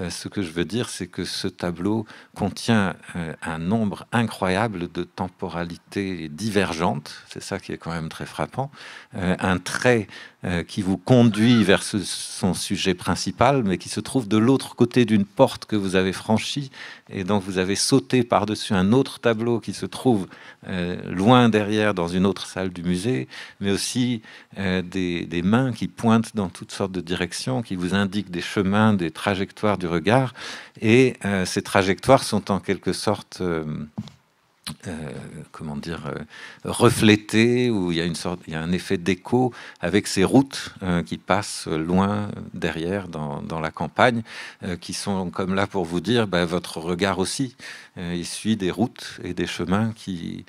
ce que je veux dire, c'est que ce tableau contient un nombre incroyable de temporalités divergentes. C'est ça qui est quand même très frappant. Un trait qui vous conduit vers son sujet principal, mais qui se trouve de l'autre côté d'une porte que vous avez franchie, et donc vous avez sauté par-dessus un autre tableau qui se trouve loin derrière dans une autre salle du musée, mais aussi des mains qui pointent dans toutes sortes de directions, qui vous indiquent des chemins, des trajectoires du regard, et ces trajectoires sont en quelque sorte reflété, où il y a un effet d'écho avec ces routes qui passent loin derrière dans la campagne, qui sont comme là pour vous dire, votre regard aussi, il suit des routes et des chemins qui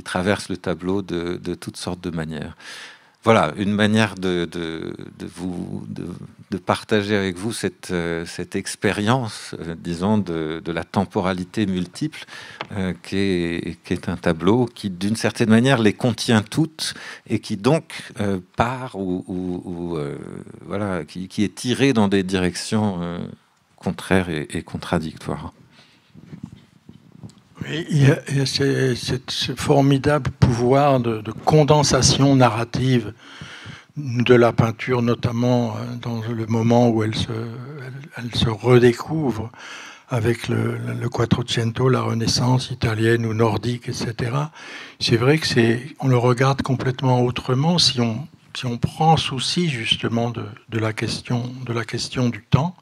traversent le tableau de toutes sortes de manières. Voilà, une manière de partager avec vous cette expérience, disons, de la temporalité multiple, qui est un tableau qui, d'une certaine manière, les contient toutes et qui donc part voilà, qui est tiré dans des directions contraires et contradictoires. Il y a ce formidable pouvoir de condensation narrative de la peinture, notamment dans le moment où elle se redécouvre avec le Quattrocento, la Renaissance italienne ou nordique, etc. C'est vrai que on le regarde complètement autrement si on prend souci justement de la question du temps.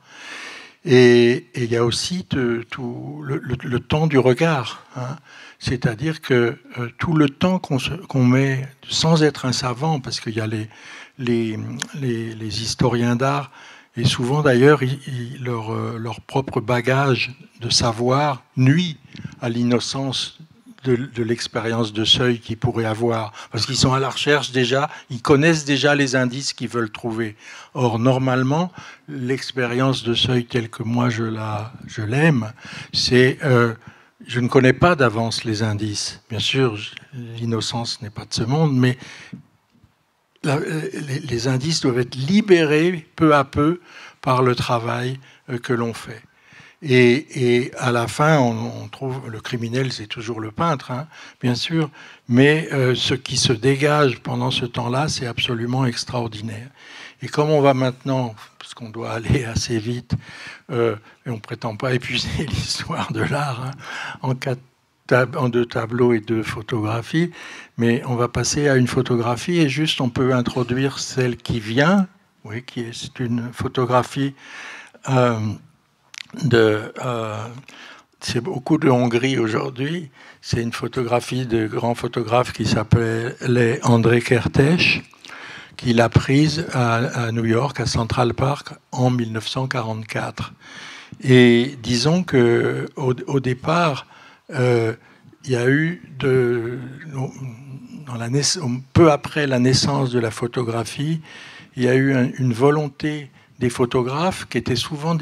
Et il y a aussi tout le temps du regard, hein. C'est-à-dire que tout le temps qu'on met, sans être un savant, parce qu'il y a les historiens d'art, et souvent d'ailleurs leur propre bagage de savoir nuit à l'innocence de l'expérience de seuil qu'ils pourraient avoir, parce qu'ils sont à la recherche déjà, ils connaissent déjà les indices qu'ils veulent trouver. Or, normalement, l'expérience de seuil telle que moi je l'aime, c'est je ne connais pas d'avance les indices. Bien sûr, l'innocence n'est pas de ce monde, mais les indices doivent être libérés peu à peu par le travail que l'on fait. Et à la fin, on trouve le criminel, c'est toujours le peintre, hein, bien sûr, mais ce qui se dégage pendant ce temps-là, c'est absolument extraordinaire. Et comme on va maintenant, parce qu'on doit aller assez vite, et on ne prétend pas épuiser l'histoire de l'art, hein, en 2 tableaux et 2 photographies, mais on va passer à une photographie, et juste on peut introduire celle qui vient, oui, c'est une photographie c'est beaucoup de Hongrie aujourd'hui. C'est une photographie de grand photographe qui s'appelait André Kertész, qui l'a prise à New York, à Central Park, en 1944. Et disons que au départ, il y a eu peu après la naissance de la photographie, il y a eu une volonté des photographes qui étaient souvent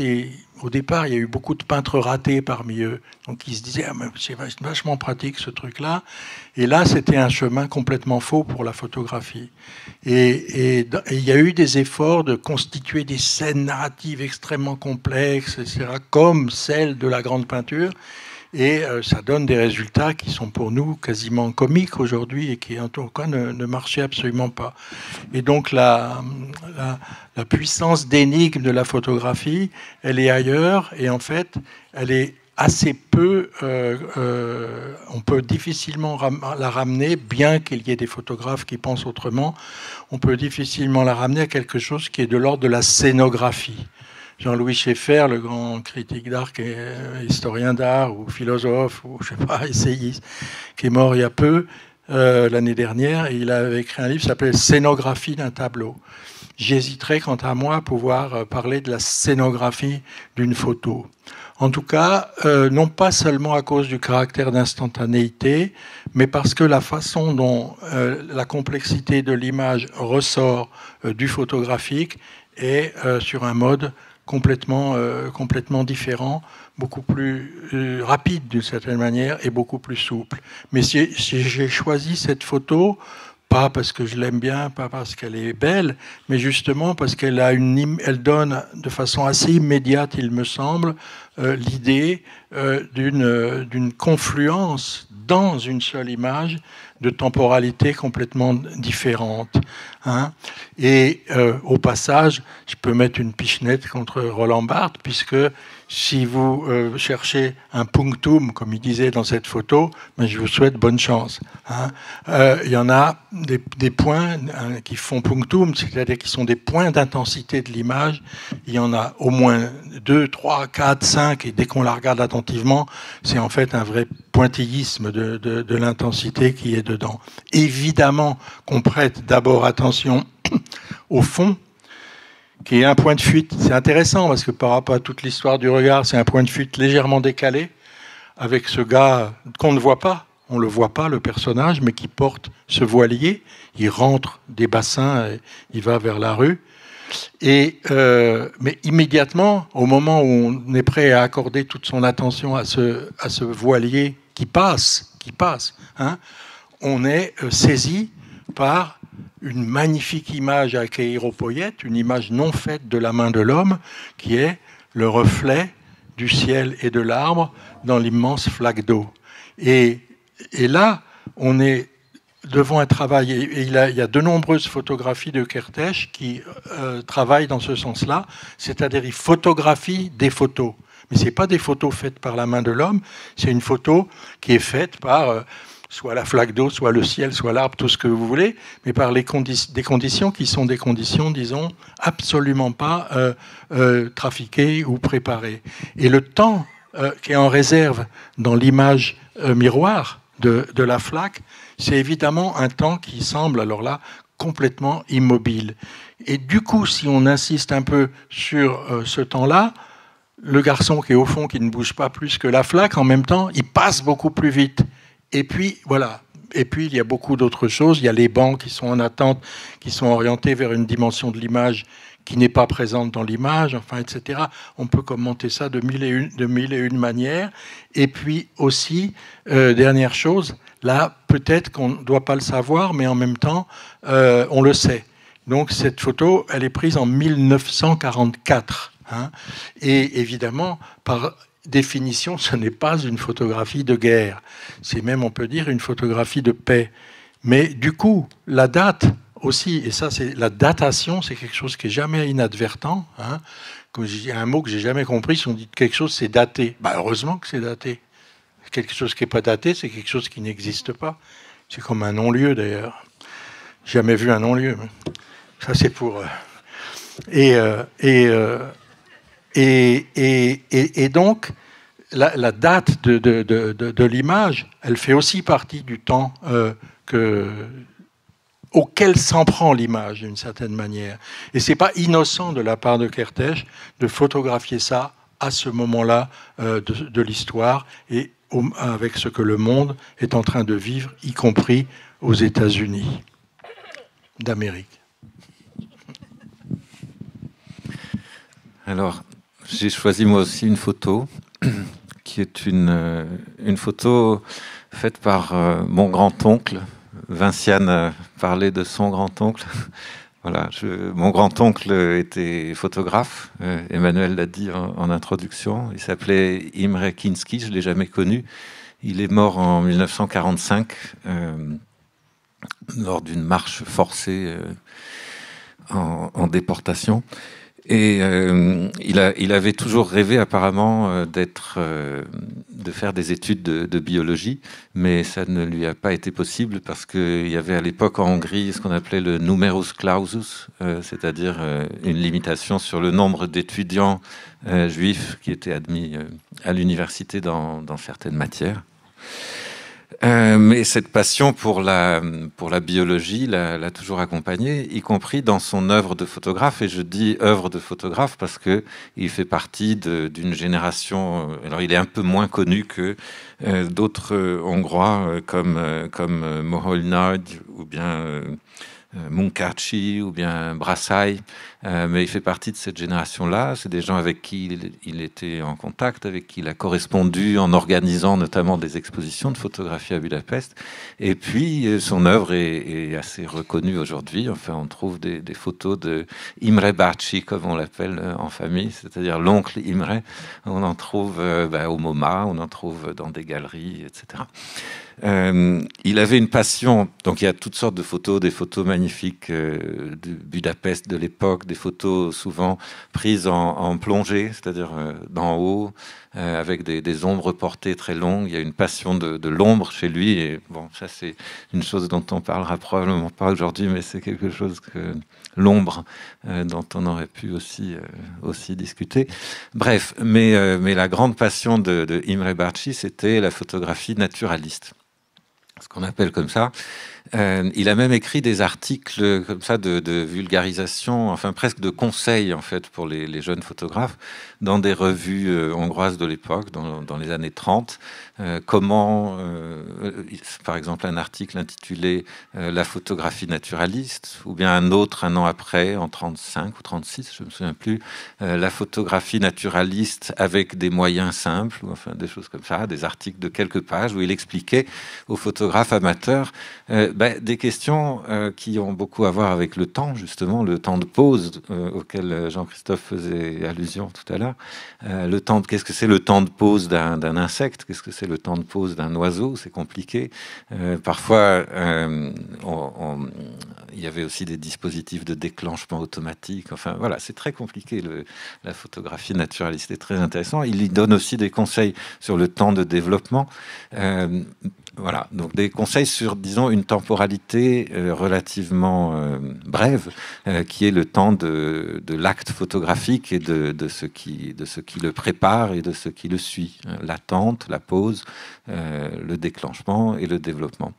au départ, il y a eu beaucoup de peintres ratés parmi eux. Donc ils se disaient, c'est vachement pratique ce truc-là. Et là, c'était un chemin complètement faux pour la photographie. Et il y a eu des efforts de constituer des scènes narratives extrêmement complexes, etc., comme celle de la grande peinture. Et ça donne des résultats qui sont pour nous quasiment comiques aujourd'hui et qui en tout cas ne marchaient absolument pas. Et donc la puissance d'énigme de la photographie, elle est ailleurs, et en fait elle est assez peu, on peut difficilement la ramener, bien qu'il y ait des photographes qui pensent autrement, on peut difficilement la ramener à quelque chose qui est de l'ordre de la scénographie. Jean-Louis Schaeffer, le grand critique d'art, qui est historien d'art ou philosophe ou je sais pas, essayiste, qui est mort il y a peu, l'année dernière, et il avait écrit un livre qui s'appelait « Scénographie d'un tableau ». j'hésiterais quant à moi à pouvoir parler de la scénographie d'une photo. En tout cas, non pas seulement à cause du caractère d'instantanéité, mais parce que la façon dont la complexité de l'image ressort du photographique est sur un mode complètement différent, beaucoup plus rapide d'une certaine manière et beaucoup plus souple. Mais si j'ai choisi cette photo, pas parce que je l'aime bien, pas parce qu'elle est belle, mais justement parce qu'elle elle donne de façon assez immédiate, il me semble, l'idée d'une confluence dans une seule image de temporalité complètement différente. Hein. Et au passage, je peux mettre une pichenette contre Roland Barthes, puisque si vous cherchez un punctum, comme il disait dans cette photo, ben je vous souhaite bonne chance. Hein. Il y en a des points qui font punctum, c'est-à-dire qui sont des points d'intensité de l'image. Il y en a au moins 2, 3, 4, 5, et dès qu'on la regarde attentivement, c'est en fait un vrai pointillisme de l'intensité qui est dedans. Évidemment qu'on prête d'abord attention au fond, qui est un point de fuite. C'est intéressant parce que par rapport à toute l'histoire du regard, c'est un point de fuite légèrement décalé avec ce gars qu'on ne voit pas. On ne le voit pas, le personnage, mais qui porte ce voilier. Il rentre des bassins, et il va vers la rue. Mais immédiatement, au moment où on est prêt à accorder toute son attention à ce voilier qui passe, hein, on est saisi par une magnifique image à Keiropoïète, une image non faite de la main de l'homme, qui est le reflet du ciel et de l'arbre dans l'immense flaque d'eau. Et là, on est devant un travail, et il y a de nombreuses photographies de Kertész qui travaillent dans ce sens-là, c'est-à-dire il photographie des photos. Mais ce n'est pas des photos faites par la main de l'homme, c'est une photo qui est faite par soit la flaque d'eau, soit le ciel, soit l'arbre, tout ce que vous voulez, mais par des conditions qui sont des conditions, disons, absolument pas trafiquées ou préparées. Et le temps qui est en réserve dans l'image miroir de la flaque, c'est évidemment un temps qui semble, alors là, complètement immobile. Et du coup, si on insiste un peu sur ce temps-là, le garçon qui est au fond, qui ne bouge pas plus que la flaque, en même temps, il passe beaucoup plus vite. Et puis, voilà. Et puis, il y a beaucoup d'autres choses. Il y a les bancs qui sont en attente, qui sont orientés vers une dimension de l'image qui n'est pas présente dans l'image, enfin, etc. On peut commenter ça de mille et une manières. Et puis aussi, dernière chose, là, peut-être qu'on ne doit pas le savoir, mais en même temps, on le sait. Donc, cette photo, elle est prise en 1944. Hein, et évidemment, par définition, ce n'est pas une photographie de guerre. C'est même, on peut dire, une photographie de paix. Mais du coup, la date aussi, et ça, c'est la datation, c'est quelque chose qui est jamais inadvertant. Hein. Il y a un mot que j'ai jamais compris, si on dit quelque chose, c'est daté. Bah, heureusement que c'est daté. Quelque chose qui n'est pas daté, c'est quelque chose qui n'existe pas. C'est comme un non-lieu, d'ailleurs. Jamais vu un non-lieu. Ça, c'est pour... Et donc, la date de l'image, elle fait aussi partie du temps auquel s'en prend l'image, d'une certaine manière. Et ce n'est pas innocent de la part de Kertész de photographier ça à ce moment-là de l'histoire et avec ce que le monde est en train de vivre, y compris aux États-Unis d'Amérique. Alors, j'ai choisi moi aussi une photo qui est une photo faite par mon grand-oncle. Vinciane parlait de son grand-oncle. Voilà, mon grand-oncle était photographe. Emmanuel l'a dit en introduction. Il s'appelait Imre Kinski, je ne l'ai jamais connu. Il est mort en 1945 lors d'une marche forcée en déportation. Et il avait toujours rêvé apparemment de faire des études de biologie, mais ça ne lui a pas été possible parce qu'il y avait à l'époque en Hongrie ce qu'on appelait le numerus clausus, c'est-à-dire une limitation sur le nombre d'étudiants juifs qui étaient admis à l'université dans certaines matières. Mais cette passion pour la biologie l'a toujours accompagné, y compris dans son œuvre de photographe. Et je dis œuvre de photographe parce que il fait partie d'une génération. Alors, il est un peu moins connu que d'autres Hongrois comme Moholy-Nagy ou bien Munkácsy ou bien Brassai, mais il fait partie de cette génération-là. C'est des gens avec qui il était en contact, avec qui il a correspondu en organisant notamment des expositions de photographie à Budapest. Et puis, son œuvre est assez reconnue aujourd'hui. Enfin, on trouve des photos de Imre Bácsi, comme on l'appelle en famille, c'est-à-dire l'oncle Imre. On en trouve au MoMA, on en trouve dans des galeries, etc. Il avait une passion, donc il y a toutes sortes de photos, des photos magnifiques de Budapest de l'époque, des photos souvent prises en plongée, c'est-à-dire d'en haut, avec des ombres portées très longues. Il y a une passion de l'ombre chez lui, et bon, ça c'est une chose dont on parlera probablement pas aujourd'hui, mais c'est quelque chose que l'ombre dont on aurait pu aussi discuter. Bref, mais la grande passion de Imre Bácsi, c'était la photographie naturaliste, ce qu'on appelle comme ça. Il a même écrit des articles comme ça de vulgarisation, enfin presque de conseils en fait pour les jeunes photographes dans des revues hongroises de l'époque, dans les années 30. Par exemple, un article intitulé La photographie naturaliste, ou bien un autre un an après, en 35 ou 36, je me souviens plus, la photographie naturaliste avec des moyens simples, ou enfin des choses comme ça, des articles de quelques pages où il expliquait aux photographes amateurs des questions qui ont beaucoup à voir avec le temps, justement, le temps de pause auquel Jean-Christophe faisait allusion tout à l'heure. Qu'est-ce que c'est le temps de pause d'un insecte? Qu'est-ce que c'est le temps de pause d'un oiseau? C'est compliqué. Parfois, il y avait aussi des dispositifs de déclenchement automatique. Enfin, voilà, c'est très compliqué. La photographie naturaliste est très intéressant. Il y donne aussi des conseils sur le temps de développement. Voilà, donc des conseils sur, disons, une temporalité relativement brève, qui est le temps de l'acte photographique et de ce qui le prépare et de ce qui le suit. L'attente, la pause, le déclenchement et le développement.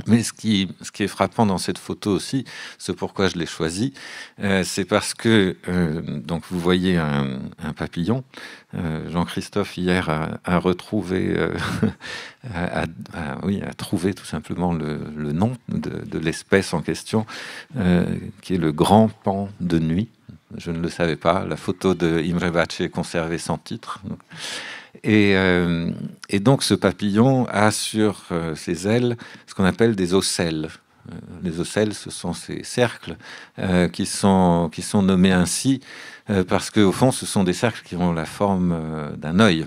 Mais ce qui est frappant dans cette photo aussi, c'est pourquoi je l'ai choisi, c'est parce que donc vous voyez un papillon. Jean-Christophe hier a retrouvé, a trouvé tout simplement le nom de l'espèce en question, qui est le grand paon de nuit. Je ne le savais pas. La photo de Imre Bácsi est conservée sans titre. Et donc ce papillon a sur ses ailes ce qu'on appelle des ocelles. Les ocelles, ce sont ces cercles qui sont nommés ainsi parce qu'au fond, ce sont des cercles qui ont la forme d'un œil.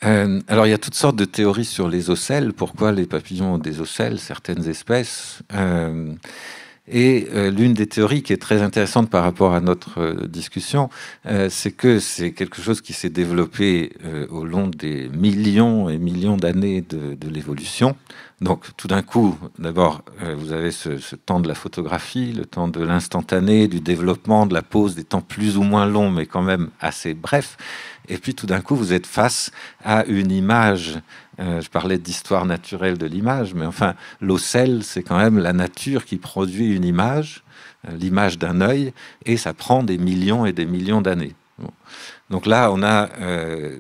Alors, il y a toutes sortes de théories sur les ocelles. Pourquoi les papillons ont des ocelles, certaines espèces et l'une des théories qui est très intéressante par rapport à notre discussion, c'est que c'est quelque chose qui s'est développé au long des millions et millions d'années de l'évolution. Donc tout d'un coup, d'abord, vous avez ce temps de la photographie, le temps de l'instantané, du développement, de la pause, des temps plus ou moins longs, mais quand même assez brefs. Et puis tout d'un coup, vous êtes face à une image. Je parlais d'histoire naturelle de l'image, mais enfin, l'ocelle, c'est quand même la nature qui produit une image, l'image d'un œil, et ça prend des millions et des millions d'années. Bon. Donc là, on a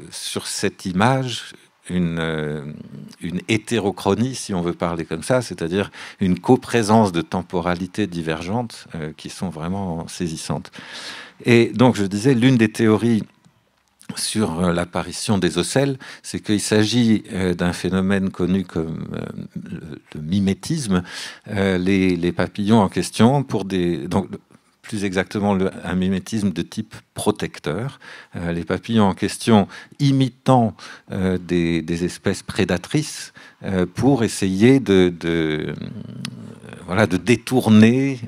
sur cette image une hétérochronie, si on veut parler comme ça, c'est-à-dire une coprésence de temporalités divergentes qui sont vraiment saisissantes. Et donc, je disais, l'une des théories sur l'apparition des ocelles, c'est qu'il s'agit d'un phénomène connu comme le mimétisme. Les papillons en question, donc plus exactement un mimétisme de type protecteur. Les papillons en question imitant des espèces prédatrices pour essayer de détourner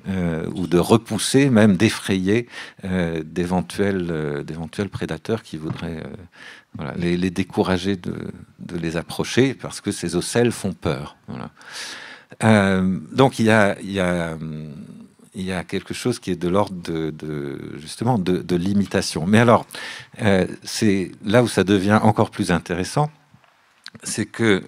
ou de repousser, même d'effrayer d'éventuels prédateurs qui voudraient les décourager de les approcher parce que ces ocelles font peur. Voilà. Donc il y a quelque chose qui est de l'ordre justement de l'imitation. Mais alors, c'est là où ça devient encore plus intéressant, c'est que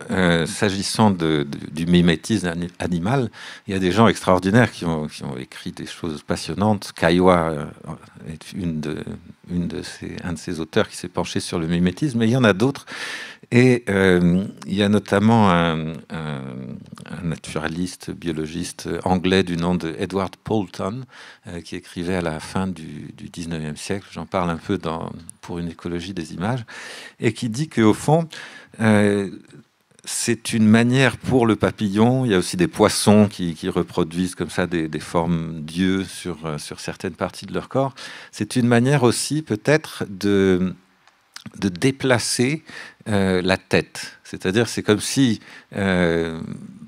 s'agissant du mimétisme animal, il y a des gens extraordinaires qui ont écrit des choses passionnantes. Caillois est un de ces auteurs qui s'est penché sur le mimétisme, mais il y en a d'autres. Et il y a notamment un naturaliste, biologiste anglais du nom de Edward Poulton, qui écrivait à la fin du 19e siècle, j'en parle un peu pour une écologie des images, et qui dit qu'au fond, c'est une manière pour le papillon, il y a aussi des poissons qui reproduisent comme ça des formes d'yeux sur certaines parties de leur corps, c'est une manière aussi peut-être de déplacer la tête. C'est-à-dire, c'est comme si,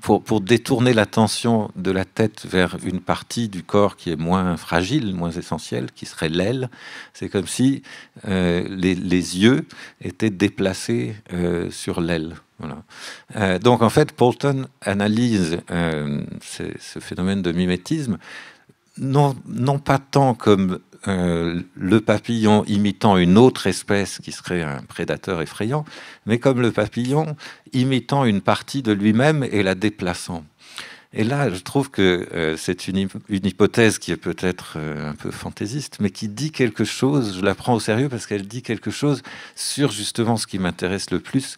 pour détourner l'attention de la tête vers une partie du corps qui est moins fragile, moins essentielle, qui serait l'aile, c'est comme si les yeux étaient déplacés sur l'aile. Voilà. Donc, en fait, Poulton analyse ce phénomène de mimétisme, non pas tant comme le papillon imitant une autre espèce qui serait un prédateur effrayant, mais comme le papillon imitant une partie de lui-même et la déplaçant. Et là, je trouve que c'est une hypothèse qui est peut-être un peu fantaisiste, mais qui dit quelque chose, je la prends au sérieux parce qu'elle dit quelque chose sur justement ce qui m'intéresse le plus,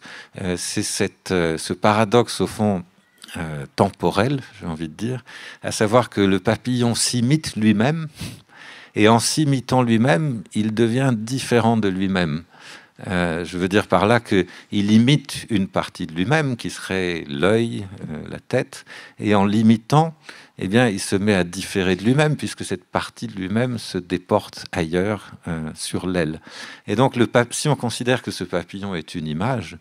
c'est ce paradoxe au fond temporel, j'ai envie de dire, à savoir que le papillon s'imite lui-même, et en s'imitant lui-même, il devient différent de lui-même. Je veux dire par là qu'il imite une partie de lui-même, qui serait l'œil, la tête, et en l'imitant, eh bien, il se met à différer de lui-même, puisque cette partie de lui-même se déporte ailleurs, sur l'aile. Et donc, si on considère que ce papillon est une image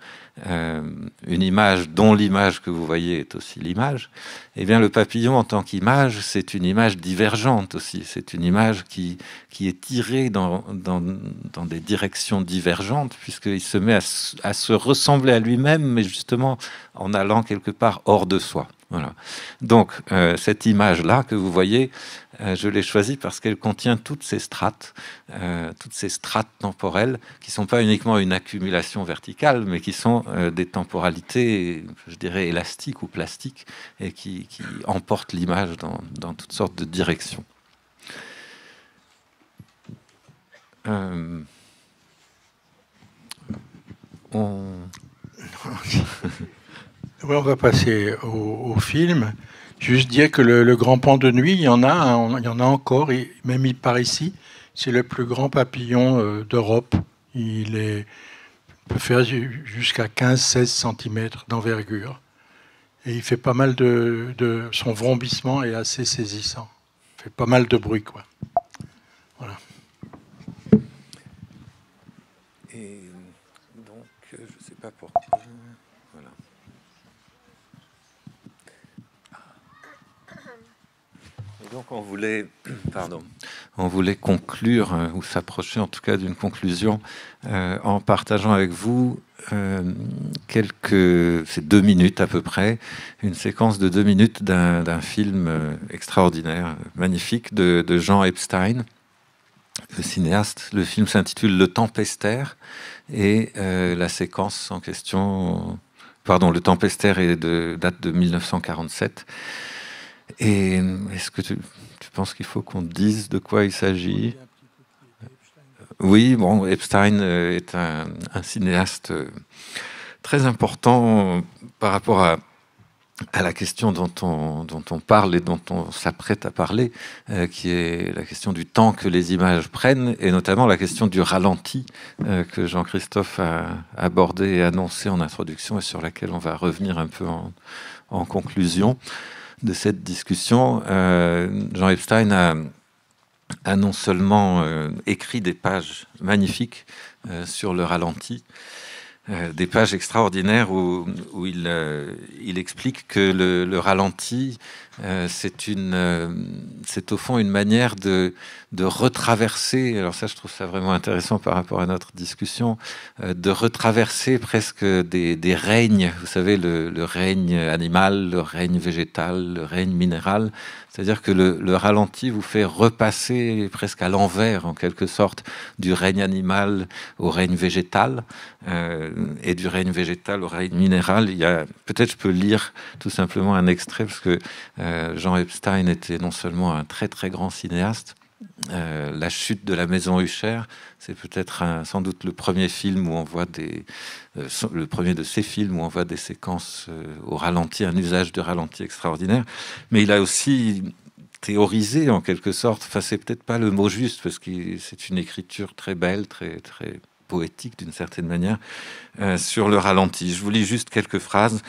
dont l'image que vous voyez est aussi l'image, eh bien, le papillon en tant qu'image, c'est une image divergente aussi. C'est une image qui est tirée dans des directions divergentes, puisqu'il se met à se ressembler à lui-même, mais justement en allant quelque part hors de soi. Voilà. Donc, cette image-là que vous voyez, je l'ai choisie parce qu'elle contient toutes ces strates temporelles, qui ne sont pas uniquement une accumulation verticale, mais qui sont des temporalités, je dirais, élastiques ou plastiques, et qui emportent l'image dans toutes sortes de directions. Ouais, on va passer au film. Juste dire que le grand pan de nuit, il y en a encore, et même par ici. C'est le plus grand papillon d'Europe. Il peut faire jusqu'à 15-16 cm d'envergure. Et il fait pas mal son vrombissement est assez saisissant. Il fait pas mal de bruit, quoi. Voilà. Et donc, je ne sais pas pourquoi. Voilà. Et donc, on voulait conclure, ou s'approcher en tout cas d'une conclusion, en partageant avec vous c'est 2 minutes à peu près, une séquence de 2 minutes d'un film extraordinaire, magnifique, de Jean Epstein, le cinéaste. Le film s'intitule Le Tempestaire, et la séquence en question, Le Tempestaire date de 1947. Et est-ce que tu penses qu'il faut qu'on dise de quoi il s'agit ? Oui, bon, Epstein est un cinéaste très important par rapport à la question dont on parle et dont on s'apprête à parler, qui est la question du temps que les images prennent, et notamment la question du ralenti que Jean-Christophe a abordé et annoncé en introduction, et sur laquelle on va revenir un peu en conclusion de cette discussion. Jean Epstein a non seulement écrit des pages magnifiques sur le ralenti, des pages extraordinaires où il explique que le ralenti, c'est au fond une manière de retraverser, alors ça je trouve ça vraiment intéressant par rapport à notre discussion, de retraverser presque des règnes, vous savez, le règne animal, le règne végétal, le règne minéral. C'est-à-dire que le ralenti vous fait repasser presque à l'envers, en quelque sorte, du règne animal au règne végétal. et du règne végétal au règne minéral. Peut-être je peux lire tout simplement un extrait, parce que Jean Epstein était non seulement un très très grand cinéaste. La chute de la maison Usher, c'est peut-être sans doute le premier film où on voit le premier de ces films où on voit des séquences au ralenti, un usage de ralenti extraordinaire. Mais il a aussi théorisé en quelque sorte, enfin c'est peut-être pas le mot juste, parce que c'est une écriture très belle, très très poétique d'une certaine manière, sur le ralenti. Je vous lis juste quelques phrases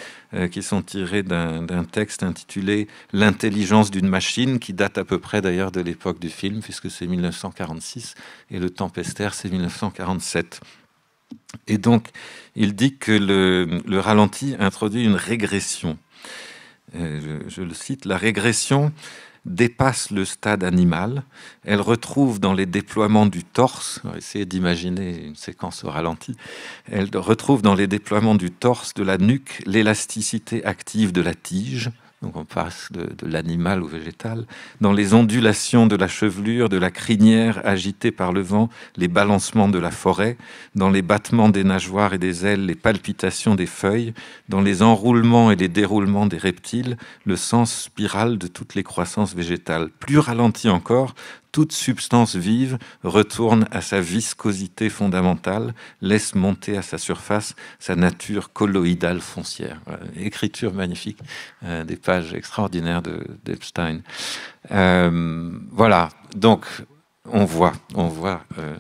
qui sont tirées d'un texte intitulé « L'intelligence d'une machine », qui date à peu près d'ailleurs de l'époque du film, puisque c'est 1946, et Le Tempestaire, c'est 1947. Et donc, il dit que le ralenti introduit une régression. Je le cite, « La régression dépasse le stade animal, elle retrouve dans les déploiements du torse, on va essayer d'imaginer une séquence au ralenti, elle retrouve dans les déploiements du torse, de la nuque, l'élasticité active de la tige, donc on passe de l'animal au végétal, dans les ondulations de la chevelure, de la crinière agitée par le vent, les balancements de la forêt, dans les battements des nageoires et des ailes, les palpitations des feuilles, dans les enroulements et les déroulements des reptiles, le sens spiral de toutes les croissances végétales. Plus ralenti encore, toute substance vive retourne à sa viscosité fondamentale, laisse monter à sa surface sa nature colloïdale foncière. Voilà, écriture magnifique, des pages extraordinaires d'Epstein. Voilà, donc on voit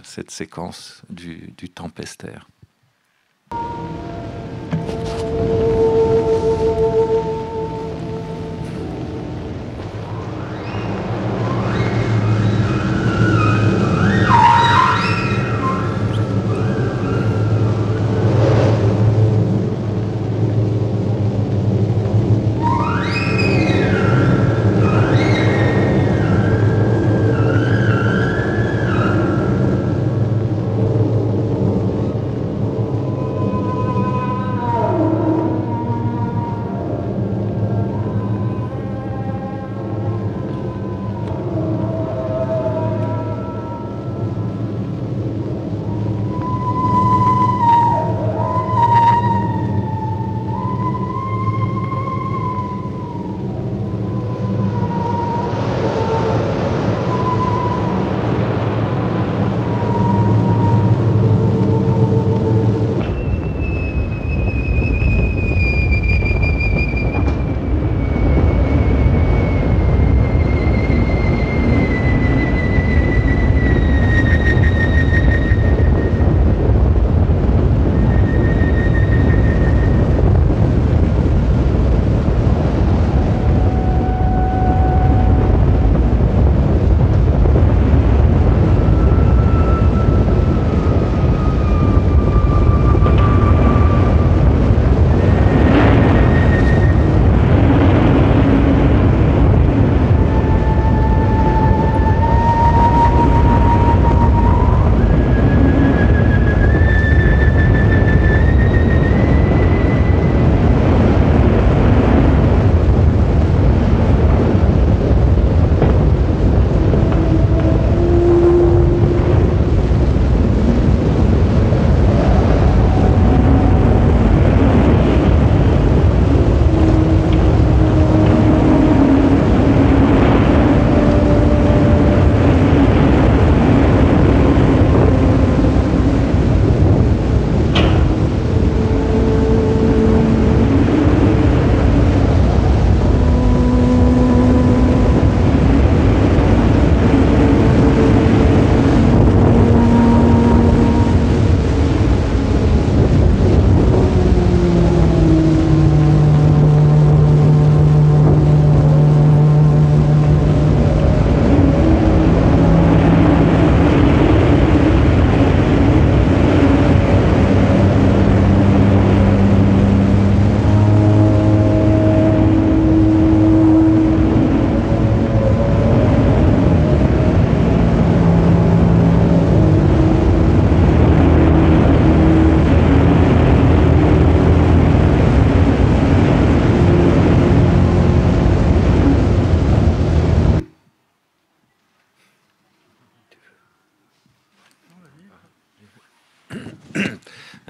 cette séquence du Tempestaire.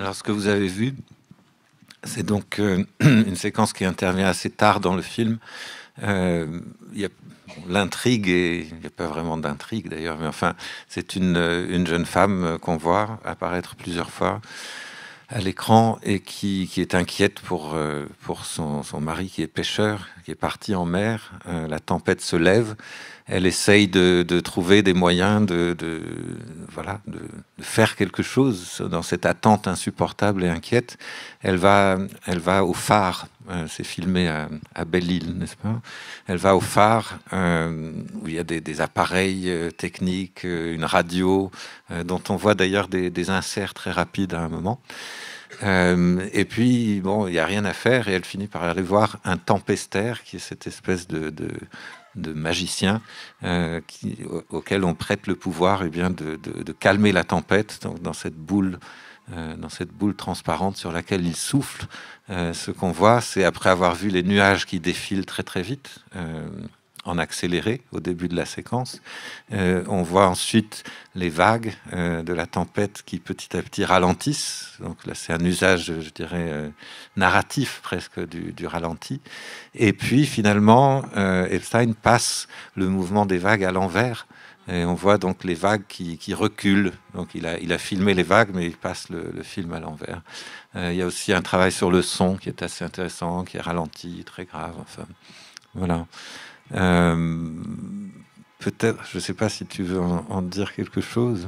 Alors, ce que vous avez vu, c'est donc une séquence qui intervient assez tard dans le film. Il y a l'intrigue, et il n'y a pas vraiment d'intrigue d'ailleurs, mais enfin, c'est une jeune femme qu'on voit apparaître plusieurs fois à l'écran et qui est inquiète pour son mari qui est pêcheur, qui est parti en mer. La tempête se lève. Elle essaye de trouver des moyens de faire quelque chose dans cette attente insupportable et inquiète. Elle va au phare. C'est filmé à Belle-Île, n'est-ce pas? Elle va au phare où il y a des appareils techniques, une radio, dont on voit d'ailleurs des inserts très rapides à un moment. Et puis, bon, il n'y a rien à faire et elle finit par aller voir un tempestaire, qui est cette espèce de magicien auquel on prête le pouvoir de calmer la tempête, donc dans cette boule transparente sur laquelle il souffle. Ce qu'on voit, c'est après avoir vu les nuages qui défilent très très vite, en accéléré au début de la séquence, on voit ensuite les vagues de la tempête qui petit à petit ralentissent. Donc là, c'est un usage, je dirais, narratif presque du ralenti. Et puis finalement, Epstein passe le mouvement des vagues à l'envers. Et on voit donc les vagues qui reculent. Donc il a filmé les vagues, mais il passe le film à l'envers. Il y a aussi un travail sur le son qui est assez intéressant, qui est ralenti, très grave. Enfin, voilà. Peut-être, je ne sais pas si tu veux en dire quelque chose.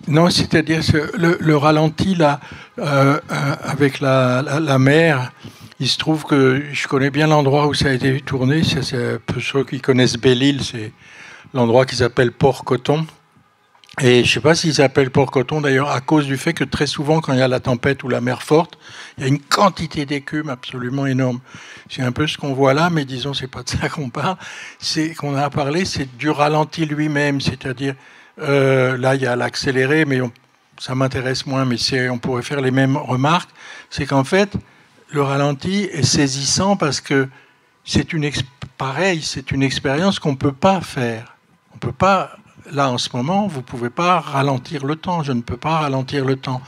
Non, c'est-à-dire le ralenti là, avec la mer. Il se trouve que je connais bien l'endroit où ça a été tourné. C'est pour ceux qui connaissent Belle-Île, c'est l'endroit qui s'appelle Port-Coton. Et je ne sais pas s'ils s'appellent Port-Coton d'ailleurs à cause du fait que très souvent, quand il y a la tempête ou la mer forte, il y a une quantité d'écume absolument énorme. C'est un peu ce qu'on voit là, mais disons, c'est pas de ça qu'on parle. C'est qu'on a parlé, c'est du ralenti lui-même, c'est-à-dire là, il y a l'accéléré, mais ça m'intéresse moins, mais on pourrait faire les mêmes remarques. C'est qu'en fait, le ralenti est saisissant parce que c'est une expérience qu'on ne peut pas faire. On peut pas. Là, en ce moment, vous ne pouvez pas ralentir le temps. Je ne peux pas ralentir le temps.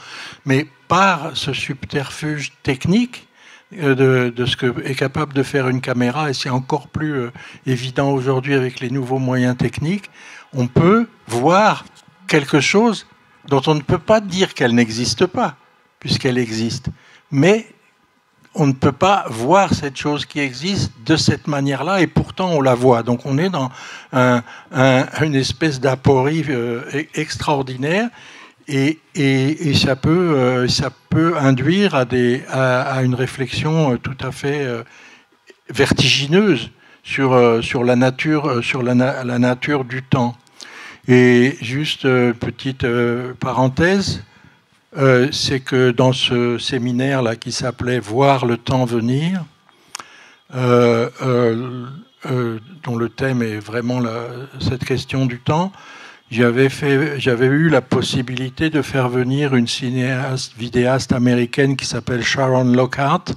Mais par ce subterfuge technique de ce que est capable de faire une caméra, et c'est encore plus évident aujourd'hui avec les nouveaux moyens techniques, on peut voir quelque chose dont on ne peut pas dire qu'elle n'existe pas, puisqu'elle existe. Mais on ne peut pas voir cette chose qui existe de cette manière-là, et pourtant on la voit. Donc on est dans une espèce d'aporie extraordinaire, et ça peut induire à une réflexion tout à fait vertigineuse sur la nature du temps. Et juste petite parenthèse. C'est que dans ce séminaire-là qui s'appelait « Voir le temps venir », dont le thème est vraiment cette question du temps, j'avais eu la possibilité de faire venir une vidéaste américaine qui s'appelle Sharon Lockhart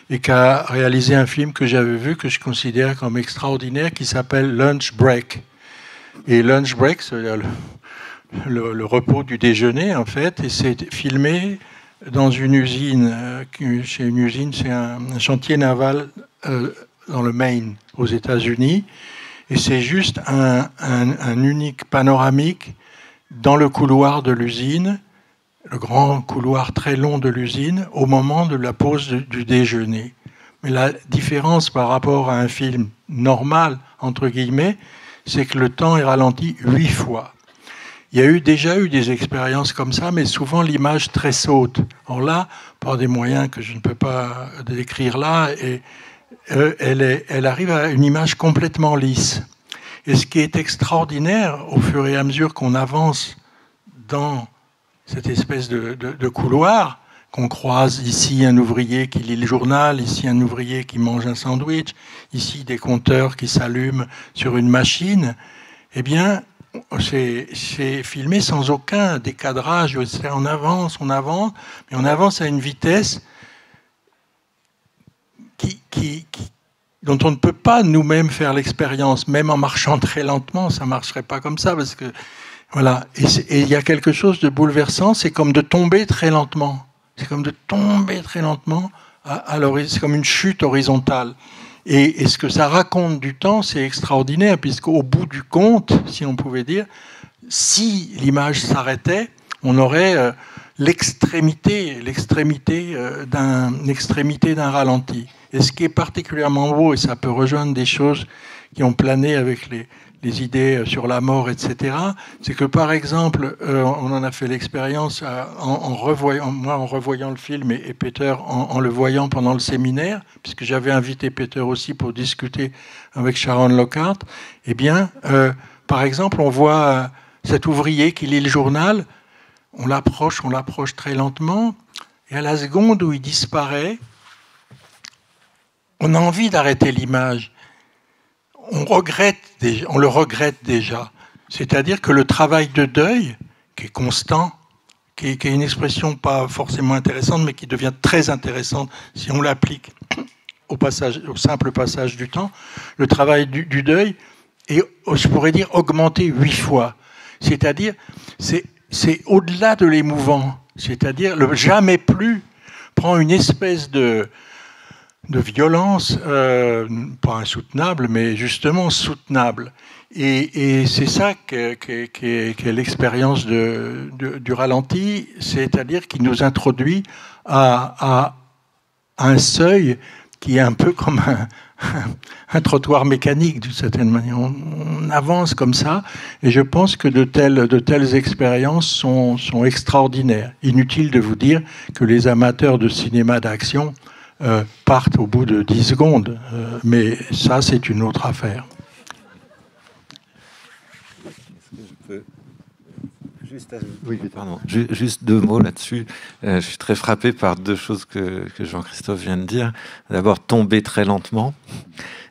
et qui a réalisé un film que j'avais vu, que je considère comme extraordinaire, qui s'appelle « Lunch Break ». Et « Lunch Break », c'est le repos du déjeuner, en fait, et c'est filmé dans une usine. C'est un chantier naval dans le Maine, aux États-Unis, et c'est juste un unique panoramique dans le couloir de l'usine, le grand couloir très long de l'usine, au moment de la pause du déjeuner. Mais la différence par rapport à un film normal, entre guillemets, c'est que le temps est ralenti 8 fois. Il y a déjà eu des expériences comme ça, mais souvent l'image tressaute. Or là, par des moyens que je ne peux pas décrire là, elle arrive à une image complètement lisse. Et ce qui est extraordinaire, au fur et à mesure qu'on avance dans cette espèce de couloir, qu'on croise ici un ouvrier qui lit le journal, ici un ouvrier qui mange un sandwich, ici des compteurs qui s'allument sur une machine, eh bien, c'est filmé sans aucun décadrage. On avance, mais on avance à une vitesse dont on ne peut pas nous-mêmes faire l'expérience. Même en marchant très lentement, ça ne marcherait pas comme ça, parce que Voilà. Et il y a quelque chose de bouleversant, c'est comme de tomber très lentement. C'est comme de tomber très lentement, c'est comme une chute horizontale. Et ce que ça raconte du temps, c'est extraordinaire, puisqu'au bout du compte, si on pouvait dire, si l'image s'arrêtait, on aurait l'extrémité d'un ralenti. Et ce qui est particulièrement beau, et ça peut rejoindre des choses qui ont plané avec les idées sur la mort, etc., c'est que, par exemple, on en a fait l'expérience en revoyant le film et Peter en le voyant pendant le séminaire, puisque j'avais invité Peter aussi pour discuter avec Sharon Lockhart. Eh bien, par exemple, on voit cet ouvrier qui lit le journal, on l'approche très lentement, et à la seconde où il disparaît, on a envie d'arrêter l'image. On le regrette déjà. C'est-à-dire que le travail de deuil, qui est constant, qui est une expression pas forcément intéressante, mais qui devient très intéressante si on l'applique au simple passage du temps, le travail du deuil est, je pourrais dire, augmenté 8 fois. C'est-à-dire, c'est au-delà de l'émouvant. C'est-à-dire, le jamais plus prend une espèce de violence, pas insoutenable, mais justement soutenable. Et c'est ça qu'est l'expérience du ralenti, c'est-à-dire qu'il nous introduit à un seuil qui est un peu comme un trottoir mécanique, d'une certaine manière. On avance comme ça, et je pense que de telles expériences sont extraordinaires. Inutile de vous dire que les amateurs de cinéma d'action partent au bout de 10 secondes. Mais ça, c'est une autre affaire. Juste 2 mots là-dessus. Je suis très frappé par 2 choses que Jean-Christophe vient de dire. D'abord, tomber très lentement.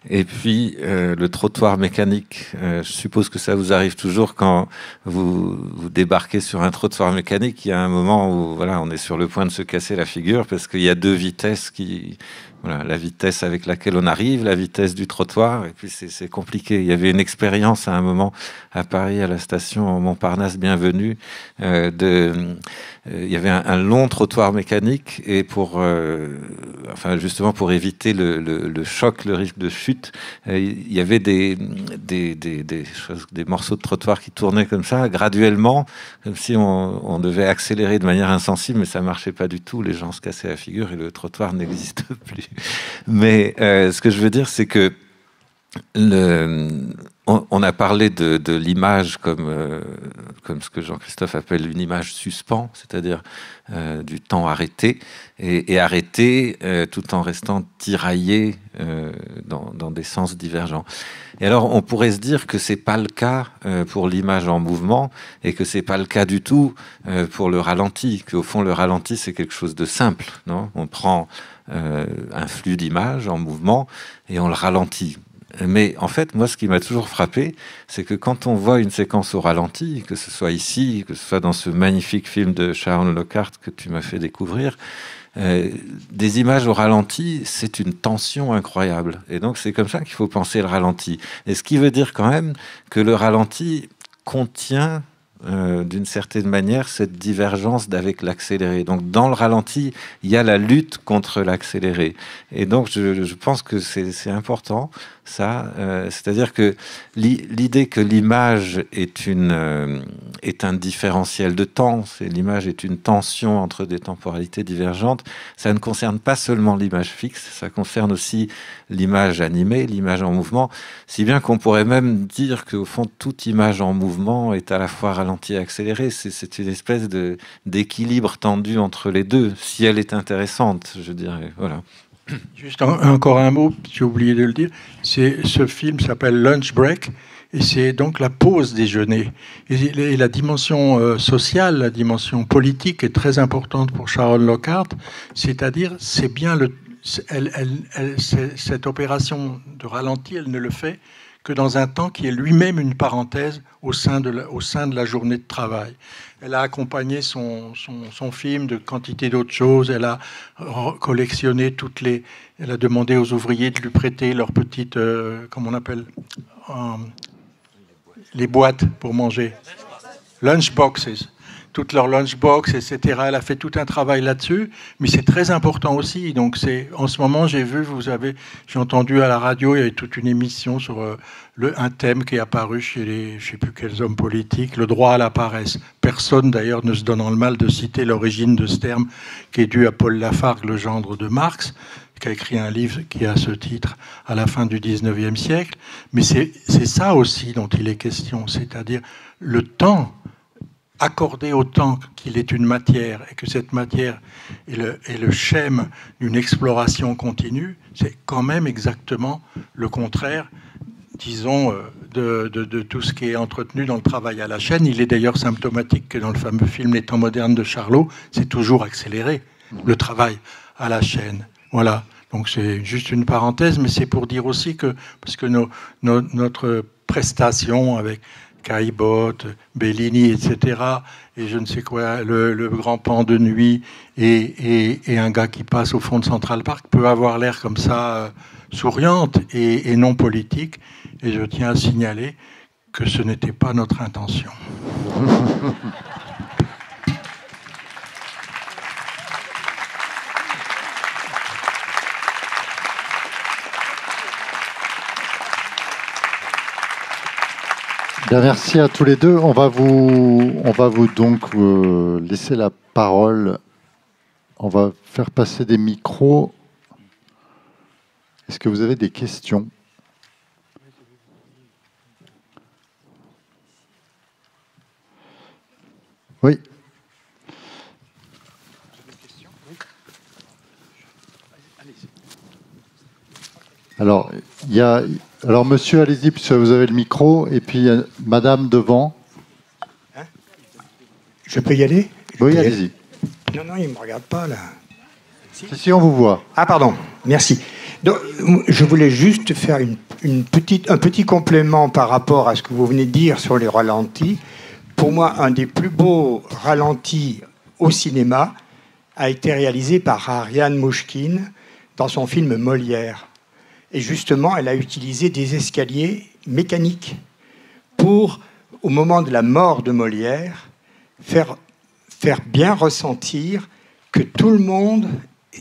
Et puis, le trottoir mécanique. Je suppose que ça vous arrive toujours quand vous débarquez sur un trottoir mécanique. Il y a un moment où voilà, on est sur le point de se casser la figure parce qu'il y a 2 vitesses voilà, la vitesse avec laquelle on arrive, la vitesse du trottoir, et puis c'est compliqué. Il y avait une expérience à un moment à Paris, à la station Montparnasse Bienvenue, il y avait un long trottoir mécanique, et justement pour éviter le choc, le risque de chute, il y avait des morceaux de trottoir qui tournaient comme ça, graduellement, comme si on devait accélérer de manière insensible, mais ça marchait pas du tout. Les gens se cassaient la figure et le trottoir n'existe plus. Mais ce que je veux dire, c'est que on a parlé de l'image comme ce que Jean-Christophe appelle une image suspens, c'est-à-dire du temps arrêté, et arrêté tout en restant tiraillé dans des sens divergents. Et alors, on pourrait se dire que c'est pas le cas pour l'image en mouvement, et que c'est pas le cas du tout pour le ralenti, qu'au fond, le ralenti, c'est quelque chose de simple, non ? On prend un flux d'images en mouvement et on le ralentit. Mais en fait, moi, ce qui m'a toujours frappé, c'est que quand on voit une séquence au ralenti, que ce soit ici, que ce soit dans ce magnifique film de Sharon Lockhart que tu m'as fait découvrir, des images au ralenti, c'est une tension incroyable. Et donc, c'est comme ça qu'il faut penser le ralenti. Et ce qui veut dire quand même que le ralenti contient d'une certaine manière cette divergence d'avec l'accéléré. Donc dans le ralenti, il y a la lutte contre l'accéléré. Et donc je pense que c'est important, ça. C'est-à-dire que l'idée que l'image est un différentiel de temps, l'image est une tension entre des temporalités divergentes, ça ne concerne pas seulement l'image fixe, ça concerne aussi l'image animée, l'image en mouvement, si bien qu'on pourrait même dire qu'au fond, toute image en mouvement est à la fois ralentie et accélérée. C'est une espèce d'équilibre tendu entre les deux, si elle est intéressante, je dirais. Voilà. Juste encore un mot, j'ai oublié de le dire. Ce film s'appelle Lunch Break, et c'est donc la pause déjeuner. Et la dimension sociale, la dimension politique est très importante pour Sharon Lockhart, c'est-à-dire c'est bien cette opération de ralenti, elle ne le fait que dans un temps qui est lui-même une parenthèse au sein de la journée de travail. Elle a accompagné son film de quantité d'autres choses, elle a collectionné elle a demandé aux ouvriers de lui prêter leurs petites, comment on appelle, les boîtes pour manger. lunchboxes. Toutes leurs lunchbox, etc. Elle a fait tout un travail là-dessus, mais c'est très important aussi. Donc, en ce moment, j'ai entendu à la radio, il y avait toute une émission sur un thème qui est apparu chez je ne sais plus quels hommes politiques, le droit à la paresse. Personne, d'ailleurs, ne se donne le mal de citer l'origine de ce terme, qui est dû à Paul Lafargue, le gendre de Marx, qui a écrit un livre qui a ce titre à la fin du 19e siècle. Mais c'est ça aussi dont il est question, c'est-à-dire le temps accordé au temps qu'il est une matière et que cette matière est le schème d'une exploration continue, c'est quand même exactement le contraire, disons, de tout ce qui est entretenu dans le travail à la chaîne. Il est d'ailleurs symptomatique que dans le fameux film Les temps modernes de Charlot, c'est toujours accéléré, le travail à la chaîne. Voilà. Donc c'est juste une parenthèse, mais c'est pour dire aussi que, parce que notre prestation avec Caillebotte, Bellini, etc., et je ne sais quoi, le grand pan de nuit et un gars qui passe au fond de Central Park peut avoir l'air comme ça souriante et non politique. Et je tiens à signaler que ce n'était pas notre intention. Bien, merci à tous les deux. On va vous donc laisser la parole. On va faire passer des micros. Est-ce que vous avez des questions ? Oui. Alors, monsieur, allez-y, puisque vous avez le micro, et puis madame devant. Je peux y aller ? Oui, allez-y. Non, il ne me regarde pas, là. Si, on vous voit. Ah, pardon, merci. Donc, je voulais juste faire un petit complément par rapport à ce que vous venez de dire sur les ralentis. Pour moi, un des plus beaux ralentis au cinéma a été réalisé par Ariane Mouchkine dans son film Molière. Et justement, elle a utilisé des escaliers mécaniques pour, au moment de la mort de Molière, faire bien ressentir que tout le monde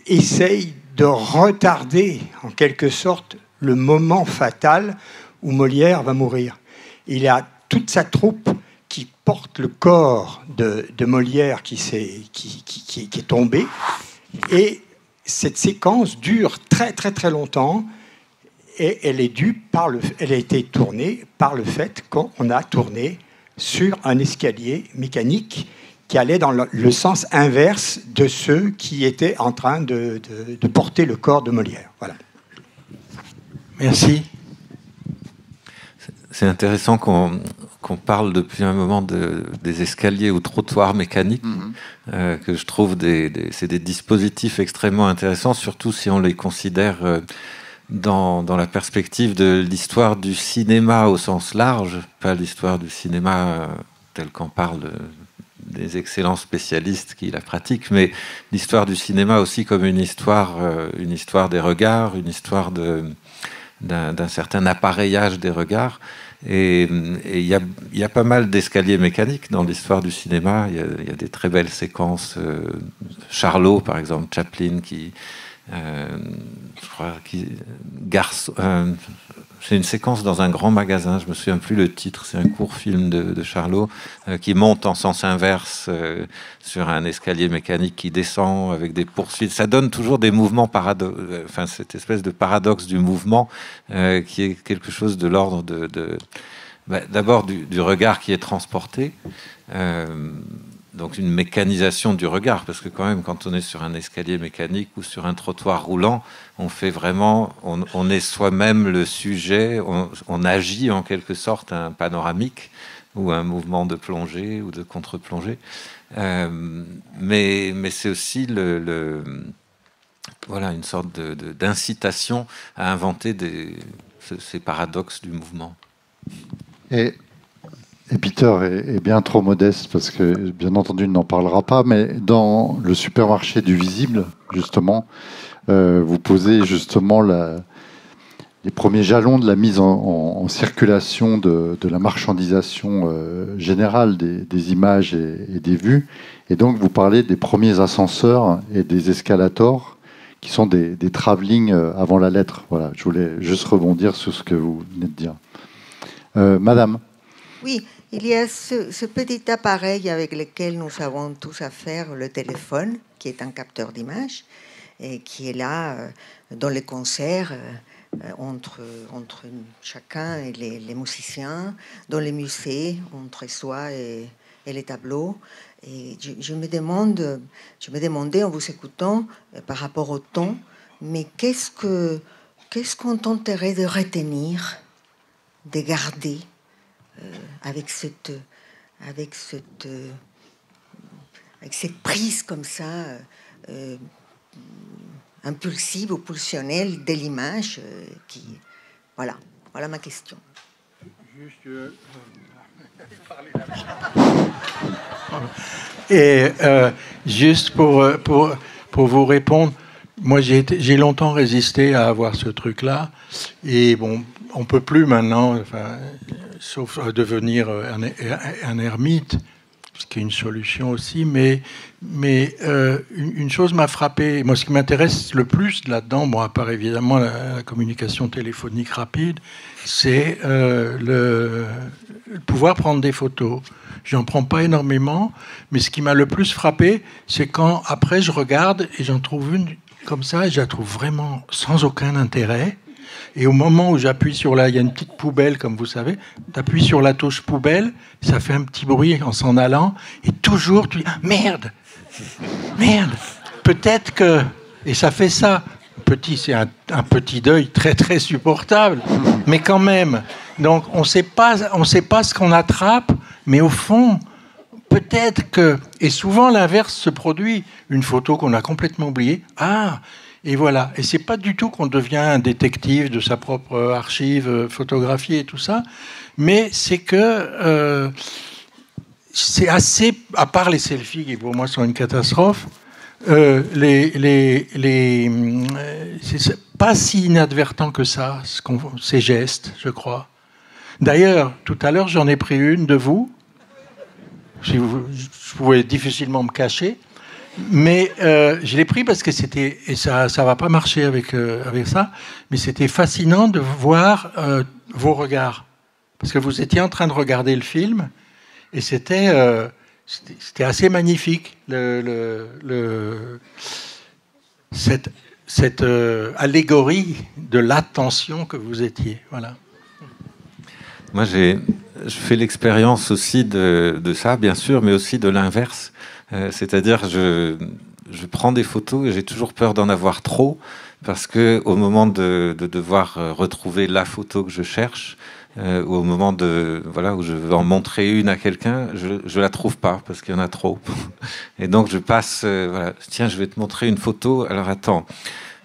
essaye de retarder, en quelque sorte, le moment fatal où Molière va mourir. Il y a toute sa troupe qui porte le corps de Molière qui est tombé. Et cette séquence dure très, très, très longtemps. Et elle a été tournée par le fait qu'on a tourné sur un escalier mécanique qui allait dans le sens inverse de ceux qui étaient en train de porter le corps de Molière. Voilà. Merci. C'est intéressant qu'on parle depuis un moment des escaliers ou trottoirs mécaniques, que je trouve c'est des dispositifs extrêmement intéressants, surtout si on les considère dans la perspective de l'histoire du cinéma au sens large, pas l'histoire du cinéma tel qu'en parlent des excellents spécialistes qui la pratiquent, mais l'histoire du cinéma aussi comme une histoire des regards, une histoire d'un certain appareillage des regards. Et il y a pas mal d'escaliers mécaniques dans l'histoire du cinéma. Il y a des très belles séquences. Charlot, par exemple, Chaplin, je crois, c'est une séquence dans un grand magasin, je me souviens plus le titre, c'est un court film de Charlot qui monte en sens inverse sur un escalier mécanique qui descend avec des poursuites. Ça donne toujours des mouvements cette espèce de paradoxe du mouvement qui est quelque chose de l'ordre d'abord du regard qui est transporté. Donc une mécanisation du regard, parce que quand même, quand on est sur un escalier mécanique ou sur un trottoir roulant, on fait vraiment, on est soi-même le sujet, on agit en quelque sorte un panoramique ou un mouvement de plongée ou de contre-plongée. Mais c'est aussi voilà, une sorte d'incitation à inventer ces paradoxes du mouvement. Et Peter est bien trop modeste parce que, bien entendu, il n'en parlera pas, mais dans le supermarché du visible, justement, vous posez justement les premiers jalons de la mise en circulation de la marchandisation générale des images et des vues. Et donc, vous parlez des premiers ascenseurs et des escalators qui sont des travelling avant la lettre. Voilà, je voulais juste rebondir sur ce que vous venez de dire. Madame. Oui, il y a ce petit appareil avec lequel nous avons tous affaire, le téléphone, qui est un capteur d'image et qui est là dans les concerts. Entre chacun et les musiciens, dans les musées, entre soi et les tableaux. Et je me demandais en vous écoutant par rapport au temps, mais qu'est-ce qu'on tenterait de retenir, de garder avec cette prise comme ça impulsive ou pulsionnelle de l'image voilà ma question. Et juste pour vous répondre, moi j'ai longtemps résisté à avoir ce truc-là, et bon, on peut plus maintenant, sauf devenir un ermite, ce qui est une solution aussi, mais une chose m'a frappé. Moi, ce qui m'intéresse le plus là-dedans, bon, à part évidemment la communication téléphonique rapide, c'est le pouvoir prendre des photos. J'en prends pas énormément, mais ce qui m'a le plus frappé, c'est quand après je regarde et j'en trouve une comme ça, et je la trouve vraiment sans aucun intérêt. Et au moment où j'appuie sur il y a une petite poubelle, comme vous savez, t'appuies sur la touche poubelle, ça fait un petit bruit en s'en allant, et toujours tu dis merde, peut-être que, et ça fait ça. C'est un petit deuil très très supportable, mais quand même. Donc on sait pas ce qu'on attrape, mais au fond, peut-être que, et souvent l'inverse se produit, une photo qu'on a complètement oubliée. Et voilà. Et c'est pas du tout qu'on devient un détective de sa propre archive photographiée et tout ça, mais c'est que c'est assez, à part les selfies qui pour moi sont une catastrophe, c'est pas si inadvertent que ça, ces gestes, je crois. D'ailleurs, tout à l'heure, j'en ai pris une de vous. Je pouvais difficilement me cacher. Mais je l'ai pris parce que c'était, et ça va pas marcher avec ça, mais c'était fascinant de voir vos regards, parce que vous étiez en train de regarder le film et c'était assez magnifique cette allégorie de l'attention que vous étiez. Voilà. Moi, je fais l'expérience aussi de ça, bien sûr, mais aussi de l'inverse. C'est-à-dire, je prends des photos et j'ai toujours peur d'en avoir trop, parce que au moment de devoir retrouver la photo que je cherche, ou au moment où je veux en montrer une à quelqu'un, je la trouve pas parce qu'il y en a trop. Et donc je passe, tiens, je vais te montrer une photo. Alors attends.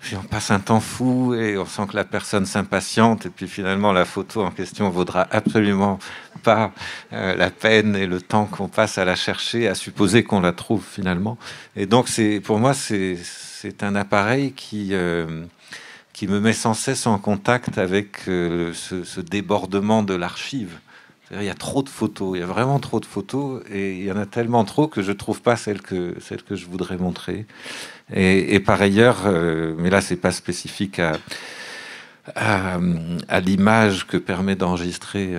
Puis on passe un temps fou et on sent que la personne s'impatiente, et puis finalement la photo en question vaudra absolument pas la peine et le temps qu'on passe à la chercher, à supposer qu'on la trouve finalement. Et donc pour moi c'est un appareil qui me met sans cesse en contact avec ce débordement de l'archive. Il y a trop de photos, il y a vraiment trop de photos, et il y en a tellement trop que je trouve pas celle que je voudrais montrer. Et par ailleurs, mais là c'est pas spécifique à l'image que permet d'enregistrer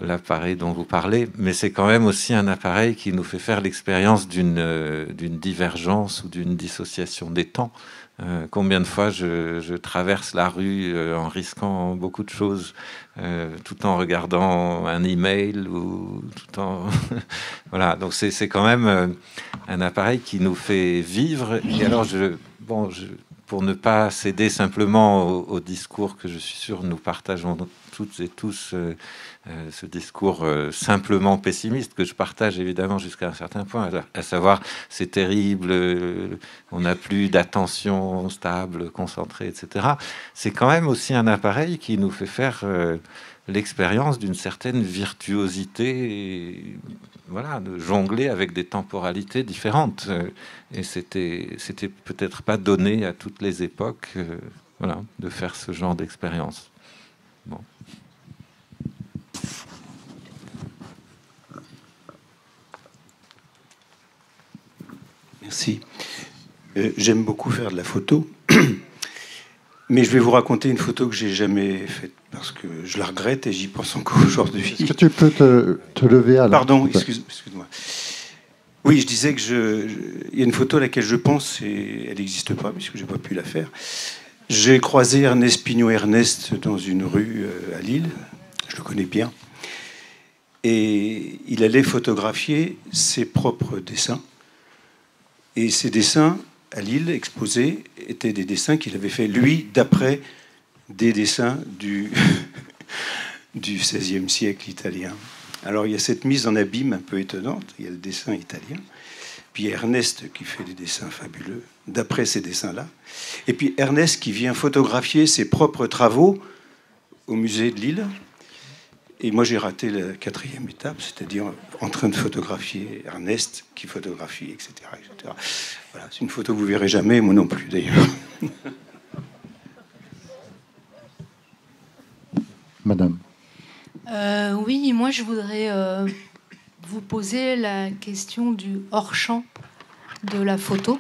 l'appareil dont vous parlez, mais c'est quand même aussi un appareil qui nous fait faire l'expérience d'une divergence ou d'une dissociation des temps. Combien de fois je traverse la rue en risquant beaucoup de choses, tout en regardant un email ou tout en voilà. Donc c'est quand même un appareil qui nous fait vivre. Et alors pour ne pas céder simplement au discours que je suis sûr nous partageons toutes et tous, ce discours simplement pessimiste que je partage évidemment jusqu'à un certain point, à savoir c'est terrible, on n'a plus d'attention stable, concentrée, etc. C'est quand même aussi un appareil qui nous fait faire l'expérience d'une certaine virtuosité, voilà, de jongler avec des temporalités différentes. Et c'était peut-être pas donné à toutes les époques. voilà, de faire ce genre d'expérience. Bon. Merci. J'aime beaucoup faire de la photo, mais je vais vous raconter une photo que j'ai jamais faite parce que je la regrette et j'y pense encore aujourd'hui. Est-ce que tu peux te lever à la... Pardon, excuse-moi. Oui, je disais que il y a une photo à laquelle je pense et elle n'existe pas puisque j'ai pas pu la faire. J'ai croisé Ernest Pignot-Ernest dans une rue à Lille. Je le connais bien. Et il allait photographier ses propres dessins. Et ces dessins, à Lille, exposés, étaient des dessins qu'il avait fait, lui, d'après des dessins du XVIe siècle italien. Alors, il y a cette mise en abîme un peu étonnante. Il y a le dessin italien. Puis Ernest qui fait des dessins fabuleux, d'après ces dessins-là. Et puis Ernest qui vient photographier ses propres travaux au musée de Lille. Et moi, j'ai raté la 4e étape, c'est-à-dire en train de photographier Ernest, qui photographie, etc. etc. Voilà, c'est une photo que vous verrez jamais, moi non plus, d'ailleurs. Madame. Oui, moi, je voudrais vous poser la question du hors-champ de la photo.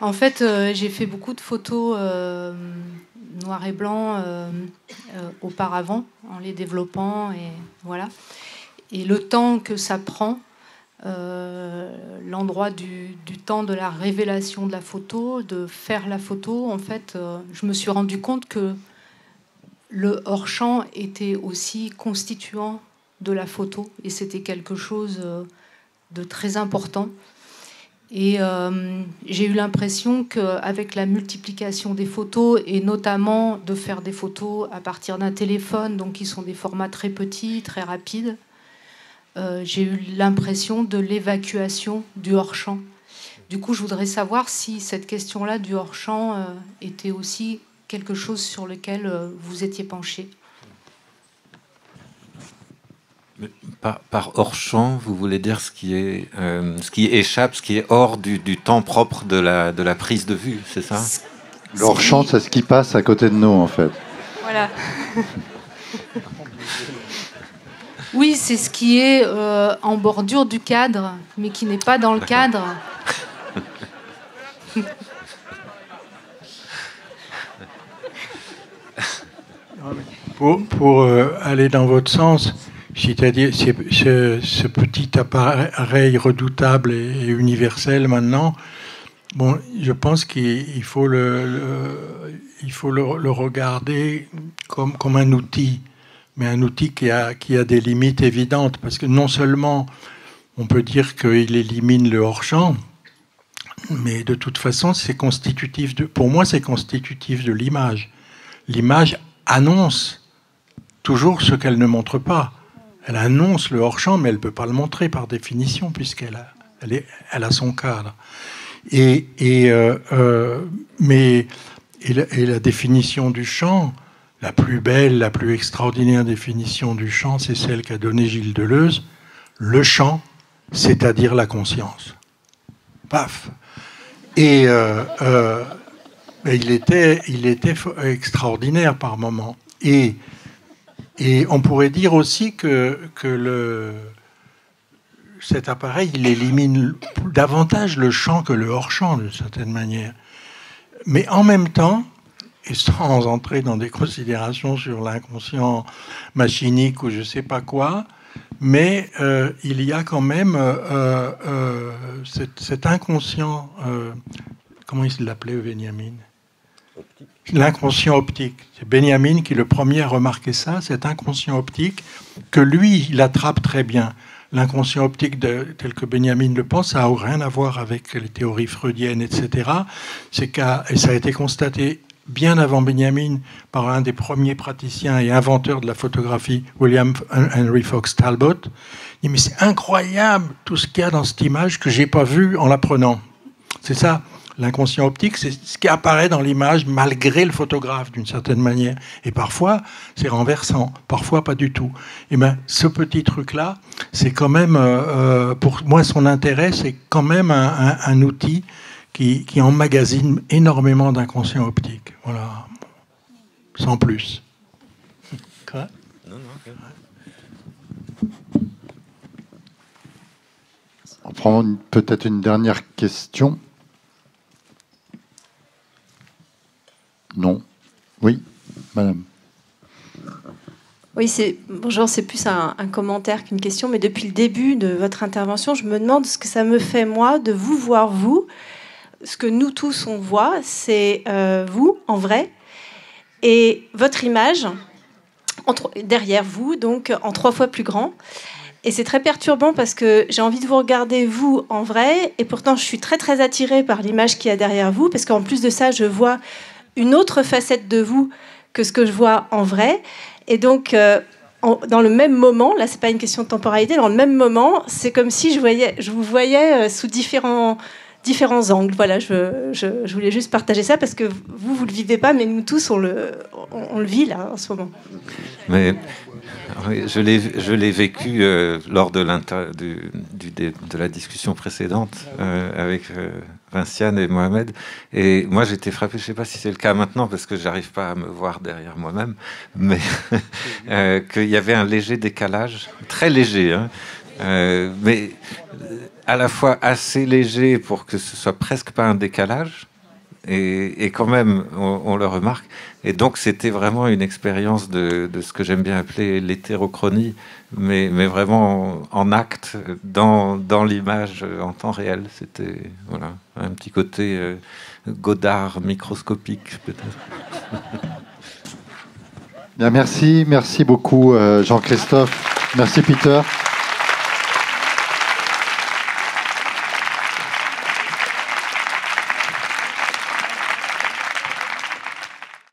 En fait, j'ai fait beaucoup de photos noir et blanc auparavant, en les développant, et voilà. Et le temps que ça prend, l'endroit du temps de la révélation de la photo, de faire la photo, en fait, je me suis rendu compte que le hors-champ était aussi constituant de la photo, et c'était quelque chose de très important. Et j'ai eu l'impression qu'avec la multiplication des photos, et notamment de faire des photos à partir d'un téléphone, donc qui sont des formats très petits, très rapides, j'ai eu l'impression de l'évacuation du hors-champ. Du coup, je voudrais savoir si cette question-là du hors-champ était aussi quelque chose sur lequel vous étiez penché. Par hors-champ, vous voulez dire ce qui échappe, ce qui est hors du temps propre de la prise de vue, c'est ça? Le hors-champ, c'est ce qui passe à côté de nous, en fait. Voilà. Oui, c'est ce qui est en bordure du cadre, mais qui n'est pas dans le cadre. Pour aller dans votre sens, c'est-à-dire ce petit appareil redoutable et universel maintenant, bon, je pense qu'il faut le regarder comme un outil, mais un outil qui a des limites évidentes, parce que non seulement on peut dire qu'il élimine le hors-champ, mais de toute façon, pour moi, c'est constitutif de l'image. L'image annonce toujours ce qu'elle ne montre pas. Elle annonce le hors-champ, mais elle ne peut pas le montrer par définition, puisqu'elle a son cadre. Et la définition du champ, la plus belle, la plus extraordinaire définition du champ, c'est celle qu'a donnée Gilles Deleuze. Le champ, c'est-à-dire la conscience. Paf. Et il était extraordinaire par moments. Et on pourrait dire aussi que cet appareil, il élimine davantage le champ que le hors-champ, d'une certaine manière. Mais en même temps, et sans entrer dans des considérations sur l'inconscient machinique ou je ne sais pas quoi, mais il y a quand même cet inconscient... comment il l'appelait, Benjamin ? L'inconscient optique. C'est Benjamin qui est le premier à remarquer ça, cet inconscient optique, que lui, il attrape très bien. L'inconscient optique tel que Benjamin le pense, ça n'a rien à voir avec les théories freudiennes, etc. Et ça a été constaté bien avant Benjamin par un des premiers praticiens et inventeurs de la photographie, William Henry Fox Talbot. Il dit, mais c'est incroyable tout ce qu'il y a dans cette image que je n'ai pas vu en la prenant. C'est ça. L'inconscient optique, c'est ce qui apparaît dans l'image malgré le photographe, d'une certaine manière. Et parfois, c'est renversant, parfois pas du tout. Et bien, ce petit truc-là, c'est quand même, pour moi, son intérêt, c'est quand même un outil qui emmagasinent énormément d'inconscient optique. Voilà. Sans plus. Quoi ? Non, non. On prend peut-être une dernière question. Non. Oui, madame. Oui, bonjour, c'est plus un commentaire qu'une question, mais depuis le début de votre intervention, je me demande ce que ça me fait, moi, de vous voir, vous. Ce que nous tous, on voit, c'est vous, en vrai, et votre image, derrière vous, donc en 3 fois plus grand. Et c'est très perturbant parce que j'ai envie de vous regarder, vous, en vrai, et pourtant, je suis très, très attirée par l'image qu'il y a derrière vous, parce qu'en plus de ça, je vois une autre facette de vous que ce que je vois en vrai. Et donc, dans le même moment, là, c'est pas une question de temporalité, dans le même moment, c'est comme si je vous voyais sous différents angles. Voilà, je voulais juste partager ça parce que vous le vivez pas, mais nous tous, on le vit là en ce moment. Mais oui, je l'ai vécu lors de la discussion précédente avec Vinciane et Mohamed. Et moi, j'étais frappé, je ne sais pas si c'est le cas maintenant, parce que je n'arrive pas à me voir derrière moi-même, mais qu'il y avait un léger décalage, très léger, hein, mais à la fois assez léger pour que ce soit presque pas un décalage, et quand même, on le remarque. Et donc, c'était vraiment une expérience de ce que j'aime bien appeler l'hétérochronie, mais vraiment en acte, dans l'image, en temps réel. C'était voilà, un petit côté Godard microscopique, peut-être. Bien, merci beaucoup, Jean-Christophe. Merci, Peter.